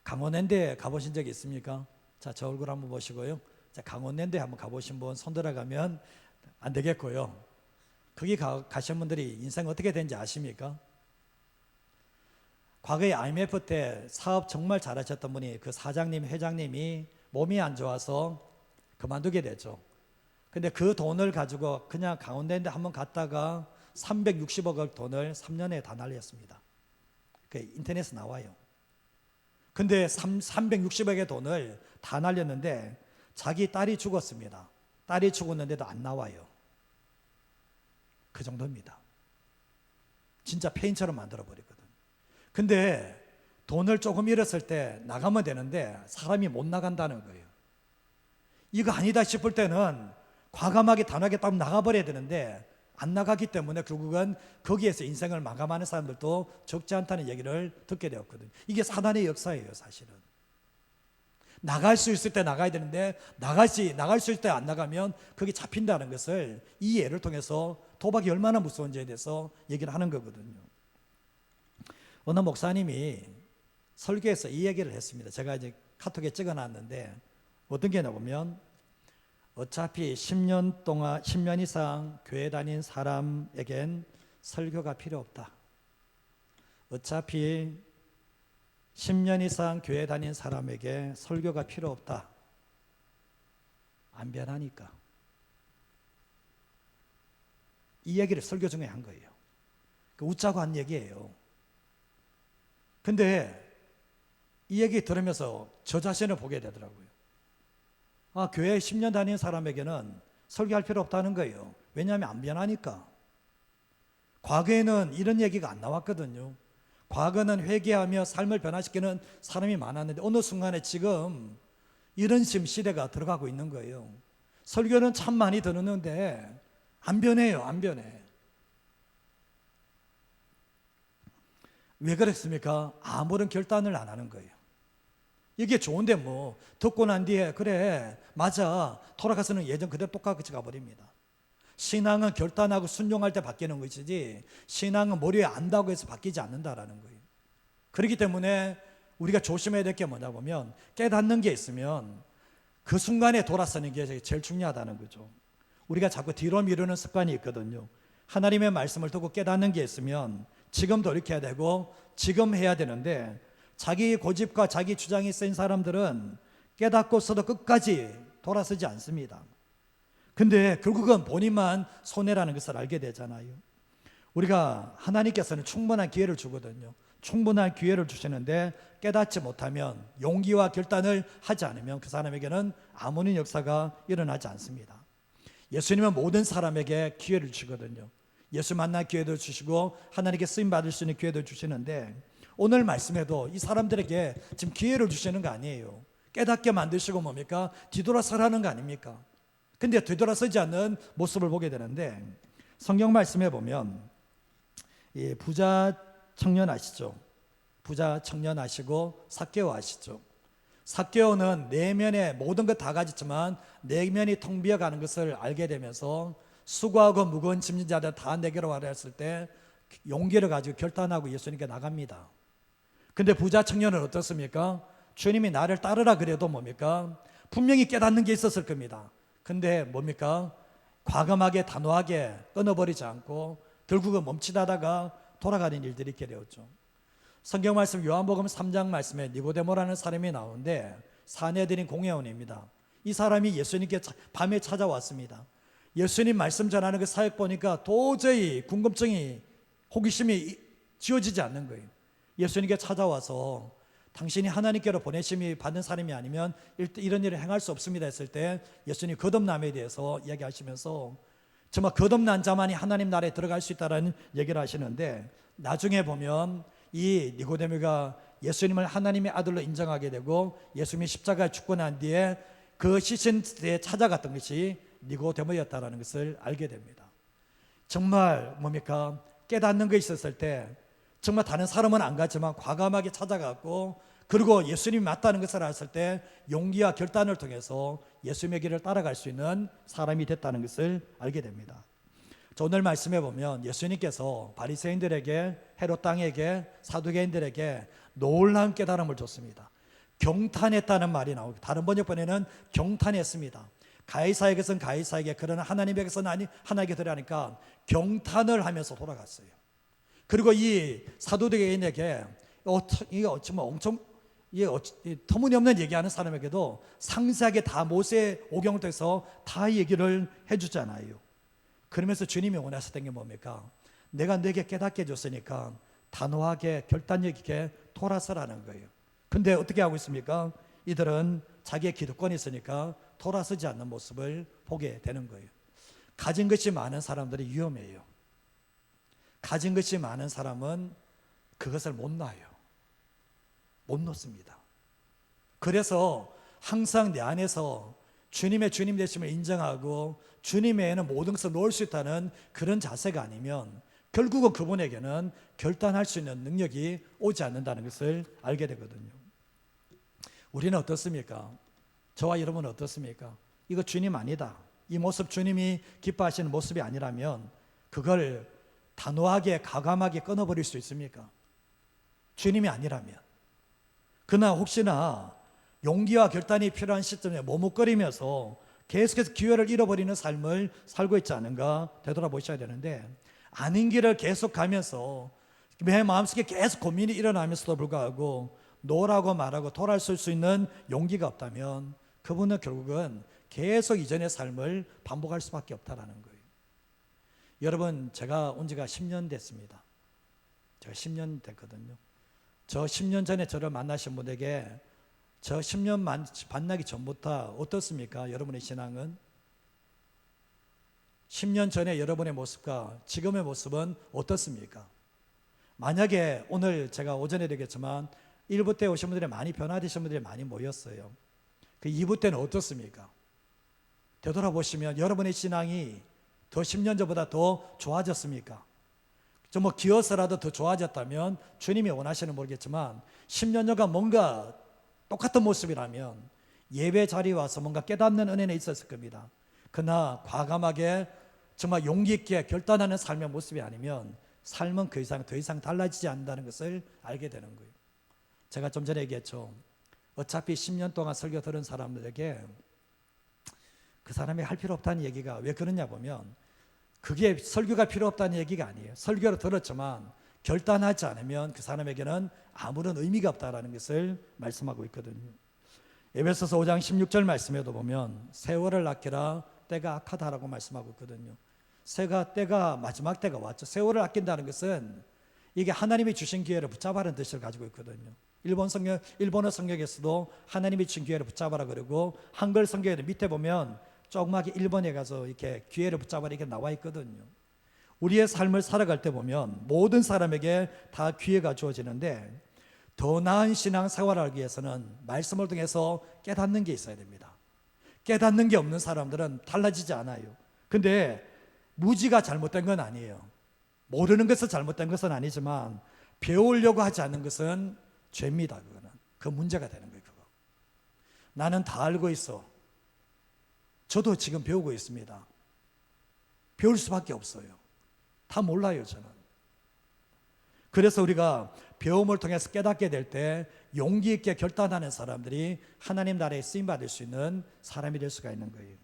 [SPEAKER 1] 강원랜드에 가보신 적 있습니까? 자, 저 얼굴 한번 보시고요. 자, 강원랜드에 한번 가보신 분 손들어 가면 안 되겠고요. 거기 가신 분들이 인생 어떻게 되는지 아십니까? 과거에 IMF 때 사업 정말 잘하셨던 분이 그 사장님, 회장님이 몸이 안 좋아서 그만두게 되죠. 근데 그 돈을 가지고 그냥 강원랜드 한번 갔다가 360억을 돈을 3년에 다 날렸습니다. 그 인터넷에 나와요. 근데 360억의 돈을 다 날렸는데 자기 딸이 죽었습니다. 딸이 죽었는데도 안 나와요. 그 정도입니다. 진짜 폐인처럼 만들어버리거든. 근데 돈을 조금 잃었을 때 나가면 되는데 사람이 못 나간다는 거예요. 이거 아니다 싶을 때는 과감하게 단호하게 딱 나가버려야 되는데 안 나가기 때문에 결국은 거기에서 인생을 마감하는 사람들도 적지 않다는 얘기를 듣게 되었거든요. 이게 사단의 역사예요, 사실은. 나갈 수 있을 때 나가야 되는데 나갈 수 있을 때 안 나가면 그게 잡힌다는 것을 이 예를 통해서 도박이 얼마나 무서운지에 대해서 얘기를 하는 거거든요. 어느 목사님이 설교에서 이 얘기를 했습니다. 제가 이제 카톡에 찍어놨는데 어떤 게 나오면 어차피 10년 이상 교회 다닌 사람에겐 설교가 필요 없다. 어차피 10년 이상 교회 다닌 사람에게 설교가 필요 없다. 안 변하니까. 이 얘기를 설교 중에 한 거예요. 웃자고 한 얘기예요. 근데 이 얘기 들으면서 저 자신을 보게 되더라고요. 아, 교회 10년 다닌 사람에게는 설교할 필요 없다는 거예요. 왜냐하면 안 변하니까. 과거에는 이런 얘기가 안 나왔거든요. 과거는 회개하며 삶을 변화시키는 사람이 많았는데 어느 순간에 지금 이런 시대가 들어가고 있는 거예요. 설교는 참 많이 듣는데 안 변해요. 안 변해. 왜 그랬습니까? 아무런 결단을 안 하는 거예요. 이게 좋은데 뭐 듣고 난 뒤에 그래 맞아 돌아가서는 예전 그대로 똑같이 가버립니다. 신앙은 결단하고 순종할 때 바뀌는 것이지 신앙은 머리에 안다고 해서 바뀌지 않는다라는 거예요. 그렇기 때문에 우리가 조심해야 될 게 뭐냐 보면 깨닫는 게 있으면 그 순간에 돌아서는 게 제일 중요하다는 거죠. 우리가 자꾸 뒤로 미루는 습관이 있거든요. 하나님의 말씀을 듣고 깨닫는 게 있으면 지금 돌이켜야 되고 지금 해야 되는데 자기 고집과 자기 주장이 센 사람들은 깨닫고서도 끝까지 돌아서지 않습니다. 근데 결국은 본인만 손해라는 것을 알게 되잖아요. 우리가 하나님께서는 충분한 기회를 주거든요. 충분한 기회를 주시는데 깨닫지 못하면, 용기와 결단을 하지 않으면 그 사람에게는 아무런 역사가 일어나지 않습니다. 예수님은 모든 사람에게 기회를 주거든요. 예수 만날 기회도 주시고 하나님께 쓰임 받을 수 있는 기회도 주시는데, 오늘 말씀에도 이 사람들에게 지금 기회를 주시는 거 아니에요. 깨닫게 만드시고 뭡니까? 뒤돌아서라는 거 아닙니까? 근데 뒤돌아서지 않는 모습을 보게 되는데, 성경 말씀에 보면 이 부자 청년 아시죠? 부자 청년 아시고 삭개오 아시죠? 삭개오는 내면에 모든 것 다 가졌지만 내면이 텅 비어가는 것을 알게 되면서 수고하고 무거운 짐진 자들 다 내게로 와라 했을 때 용기를 가지고 결단하고 예수님께 나갑니다. 근데 부자 청년은 어떻습니까? 주님이 나를 따르라 그래도 뭡니까? 분명히 깨닫는 게 있었을 겁니다. 근데 뭡니까? 과감하게 단호하게 끊어버리지 않고 결국은 멈칫하다가 돌아가는 일들이 있게 되었죠. 성경 말씀 요한복음 3장 말씀에 니고데모라는 사람이 나오는데 사내들인 공회원입니다. 이 사람이 예수님께 밤에 찾아왔습니다. 예수님 말씀 전하는 그 사역 보니까 도저히 궁금증이, 호기심이 지워지지 않는 거예요. 예수님께 찾아와서 당신이 하나님께로 보내심이 받은 사람이 아니면 이런 일을 행할 수 없습니다 했을 때 예수님 거듭남에 대해서 이야기하시면서 정말 거듭난 자만이 하나님 나라에 들어갈 수 있다는 얘기를 하시는데, 나중에 보면 이 니고데모가 예수님을 하나님의 아들로 인정하게 되고 예수님이 십자가에 죽고 난 뒤에 그 시신에 찾아갔던 것이 니고데모였다는 것을 알게 됩니다. 정말 뭡니까? 깨닫는 게 있었을 때 정말 다른 사람은 안 갔지만 과감하게 찾아갔고, 그리고 예수님이 맞다는 것을 알았을 때 용기와 결단을 통해서 예수님의 길을 따라갈 수 있는 사람이 됐다는 것을 알게 됩니다. 오늘 말씀해 보면 예수님께서 바리새인들에게, 헤롯 왕에게, 사두개인들에게 놀라운 깨달음을 줬습니다. 경탄했다는 말이 나오고, 다른 번역본에는 경탄했습니다. 가이사에게서는 가이사에게, 그러나 하나님에게서는 하나님께 드리니까 경탄을 하면서 돌아갔어요. 그리고 이 사두개인에게 이거 정말 엄청 터무니없는 얘기하는 사람에게도 상세하게 다 모세 오경에서 다 얘기를 해주잖아요. 그러면서 주님이 원하셨던 게 뭡니까? 내가 너에게 깨닫게 해줬으니까 단호하게 결단력 있게 돌아서라는 거예요. 근데 어떻게 하고 있습니까? 이들은 자기의 기득권이 있으니까 돌아서지 않는 모습을 보게 되는 거예요. 가진 것이 많은 사람들이 위험해요. 가진 것이 많은 사람은 그것을 못 놔요. 못 놓습니다. 그래서 항상 내 안에서 주님의 주님 되심을 인정하고 주님에는 모든 것을 놓을 수 있다는 그런 자세가 아니면 결국은 그분에게는 결단할 수 있는 능력이 오지 않는다는 것을 알게 되거든요. 우리는 어떻습니까? 저와 여러분은 어떻습니까? 이거 주님 아니다, 이 모습 주님이 기뻐하시는 모습이 아니라면 그걸 단호하게 과감하게 끊어버릴 수 있습니까? 주님이 아니라면. 그러나 혹시나 용기와 결단이 필요한 시점에 머뭇거리면서 계속해서 기회를 잃어버리는 삶을 살고 있지 않은가 되돌아보셔야 되는데, 아닌 길을 계속 가면서 내 마음속에 계속 고민이 일어나면서도 불구하고 노라고 말하고 돌아설 수 있는 용기가 없다면 그분은 결국은 계속 이전의 삶을 반복할 수밖에 없다라는 거예요. 여러분, 제가 온 지가 10년 됐습니다. 제가 10년 됐거든요. 저 10년 전에 저를 만나신 분에게 저 10년 만나기 전부터 어떻습니까? 여러분의 신앙은? 10년 전에 여러분의 모습과 지금의 모습은 어떻습니까? 만약에 오늘 제가 오전에 되겠지만 1부 때 오신 분들이 많이 변화되신 분들이 많이 모였어요. 그 2부 때는 어떻습니까? 되돌아보시면 여러분의 신앙이 더 10년 전보다 더 좋아졌습니까? 좀 뭐 기어서라도 더 좋아졌다면 주님이 원하시는 모르겠지만 10년 전과 뭔가 똑같은 모습이라면 예배 자리에 와서 뭔가 깨닫는 은혜는 있었을 겁니다. 그러나 과감하게 정말 용기 있게 결단하는 삶의 모습이 아니면 삶은 더 이상 달라지지 않는다는 것을 알게 되는 거예요. 제가 좀 전에 얘기했죠. 어차피 10년 동안 설교 들은 사람들에게 그 사람이 할 필요 없다는 얘기가 왜 그러냐 보면 그게 설교가 필요 없다는 얘기가 아니에요. 설교를 들었지만 결단하지 않으면 그 사람에게는 아무런 의미가 없다는 것을 말씀하고 있거든요. 에베소서 5장 16절 말씀에도 보면 세월을 아끼라 때가 악하다라고 말씀하고 있거든요. 때가 마지막 때가 왔죠. 세월을 아낀다는 것은 이게 하나님이 주신 기회를 붙잡아라는 뜻을 가지고 있거든요. 일본어 성경에서도 하나님이 주신 기회를 붙잡아라 그러고, 한글 성경에도 밑에 보면 조그맣게 1번에 가서 이렇게 기회를 붙잡아라 이렇게 나와 있거든요. 우리의 삶을 살아갈 때 보면 모든 사람에게 다 기회가 주어지는데, 더 나은 신앙 생활을 하기 위해서는 말씀을 통해서 깨닫는 게 있어야 됩니다. 깨닫는 게 없는 사람들은 달라지지 않아요. 근데 무지가 잘못된 건 아니에요. 모르는 것은 잘못된 것은 아니지만 배우려고 하지 않는 것은 죄입니다. 그거는 그 문제가 되는 거예요. 그거. 나는 다 알고 있어. 저도 지금 배우고 있습니다. 배울 수밖에 없어요. 다 몰라요, 저는. 그래서 우리가 배움을 통해서 깨닫게 될 때 용기 있게 결단하는 사람들이 하나님 나라에 쓰임받을 수 있는 사람이 될 수가 있는 거예요.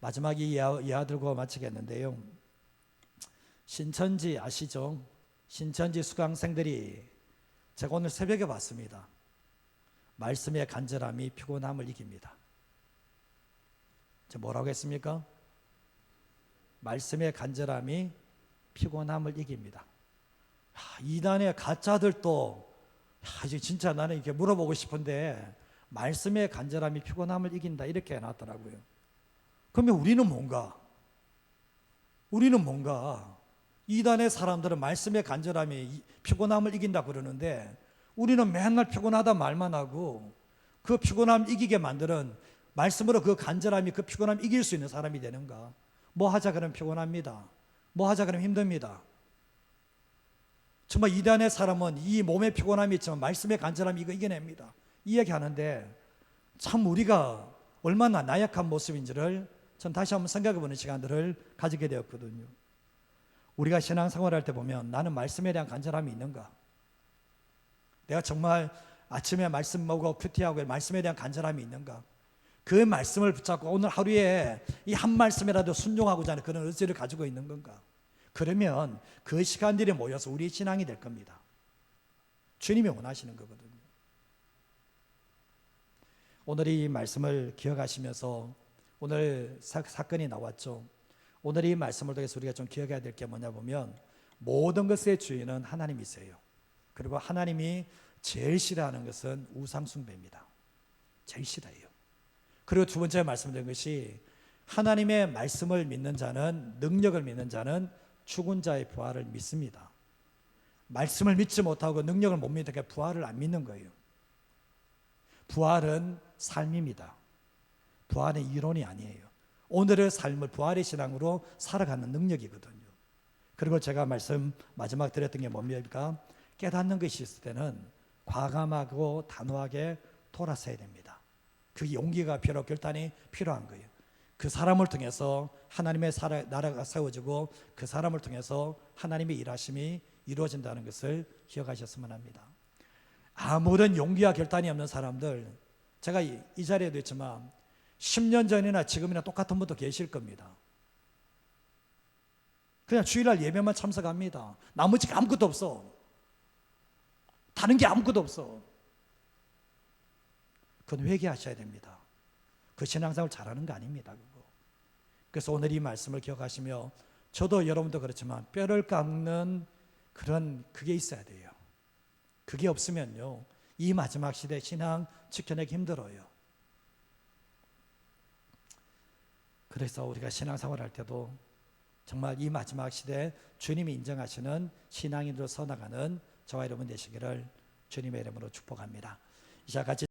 [SPEAKER 1] 마지막 이야 들고 마치겠는데요. 신천지 아시죠? 신천지 수강생들이 제가 오늘 새벽에 봤습니다. 말씀의 간절함이 피곤함을 이깁니다. 저 뭐라고 했습니까? 말씀의 간절함이 피곤함을 이깁니다. 이단의 가짜들도 이제 진짜 나는 이렇게 물어보고 싶은데 말씀의 간절함이 피곤함을 이긴다 이렇게 해놨더라고요. 그러면 우리는 뭔가 이단의 사람들은 말씀의 간절함이 피곤함을 이긴다 그러는데 우리는 맨날 피곤하다 말만 하고 그 피곤함 이기게 만드는 말씀으로 그 간절함이 그 피곤함 이길 수 있는 사람이 되는가? 뭐 하자 그러면 피곤합니다. 뭐 하자 그러면 힘듭니다. 정말 이단의 사람은 이 몸의 피곤함이 있지만 말씀의 간절함이 이거 이겨냅니다. 이 얘기하는데 참 우리가 얼마나 나약한 모습인지를 전 다시 한번 생각해보는 시간들을 가지게 되었거든요. 우리가 신앙생활할 때 보면 나는 말씀에 대한 간절함이 있는가? 내가 정말 아침에 말씀 먹고 큐티하고 말씀에 대한 간절함이 있는가? 그 말씀을 붙잡고 오늘 하루에 이 한 말씀이라도 순종하고자 하는 그런 의지를 가지고 있는 건가? 그러면 그 시간들이 모여서 우리의 신앙이 될 겁니다. 주님이 원하시는 거거든요. 오늘 이 말씀을 기억하시면서 오늘 사건이 나왔죠. 오늘 이 말씀을 통해서 우리가 좀 기억해야 될 게 뭐냐 보면 모든 것의 주인은 하나님이세요. 그리고 하나님이 제일 싫어하는 것은 우상숭배입니다. 제일 싫어해요. 그리고 두 번째 말씀드린 것이 하나님의 말씀을 믿는 자는, 능력을 믿는 자는 죽은 자의 부활을 믿습니다. 말씀을 믿지 못하고 능력을 못 믿으니까 부활을 안 믿는 거예요. 부활은 삶입니다. 부활은 이론이 아니에요. 오늘의 삶을 부활의 신앙으로 살아가는 능력이거든요. 그리고 제가 마지막 드렸던 게 뭡니까? 깨닫는 것이 있을 때는 과감하고 단호하게 돌아서야 됩니다. 그 용기가 필요하고 결단이 필요한 거예요. 그 사람을 통해서 하나님의 나라가 세워지고 그 사람을 통해서 하나님의 일하심이 이루어진다는 것을 기억하셨으면 합니다. 아무런 용기와 결단이 없는 사람들, 제가 이 자리에도 있지만 10년 전이나 지금이나 똑같은 분도 계실 겁니다. 그냥 주일날 예배만 참석합니다. 나머지 아무것도 없어. 다른 게 아무것도 없어. 그건 회개하셔야 됩니다. 그 신앙생활 잘하는 거 아닙니다. 그거. 그래서 오늘 이 말씀을 기억하시며 저도 여러분도 그렇지만 뼈를 깎는 그게 있어야 돼요. 그게 없으면요 이 마지막 시대 신앙 지켜내기 힘들어요. 그래서 우리가 신앙생활 할 때도 정말 이 마지막 시대에 주님이 인정하시는 신앙인으로 서나가는 저와 여러분 되시기를 주님의 이름으로 축복합니다. 이 시간 같이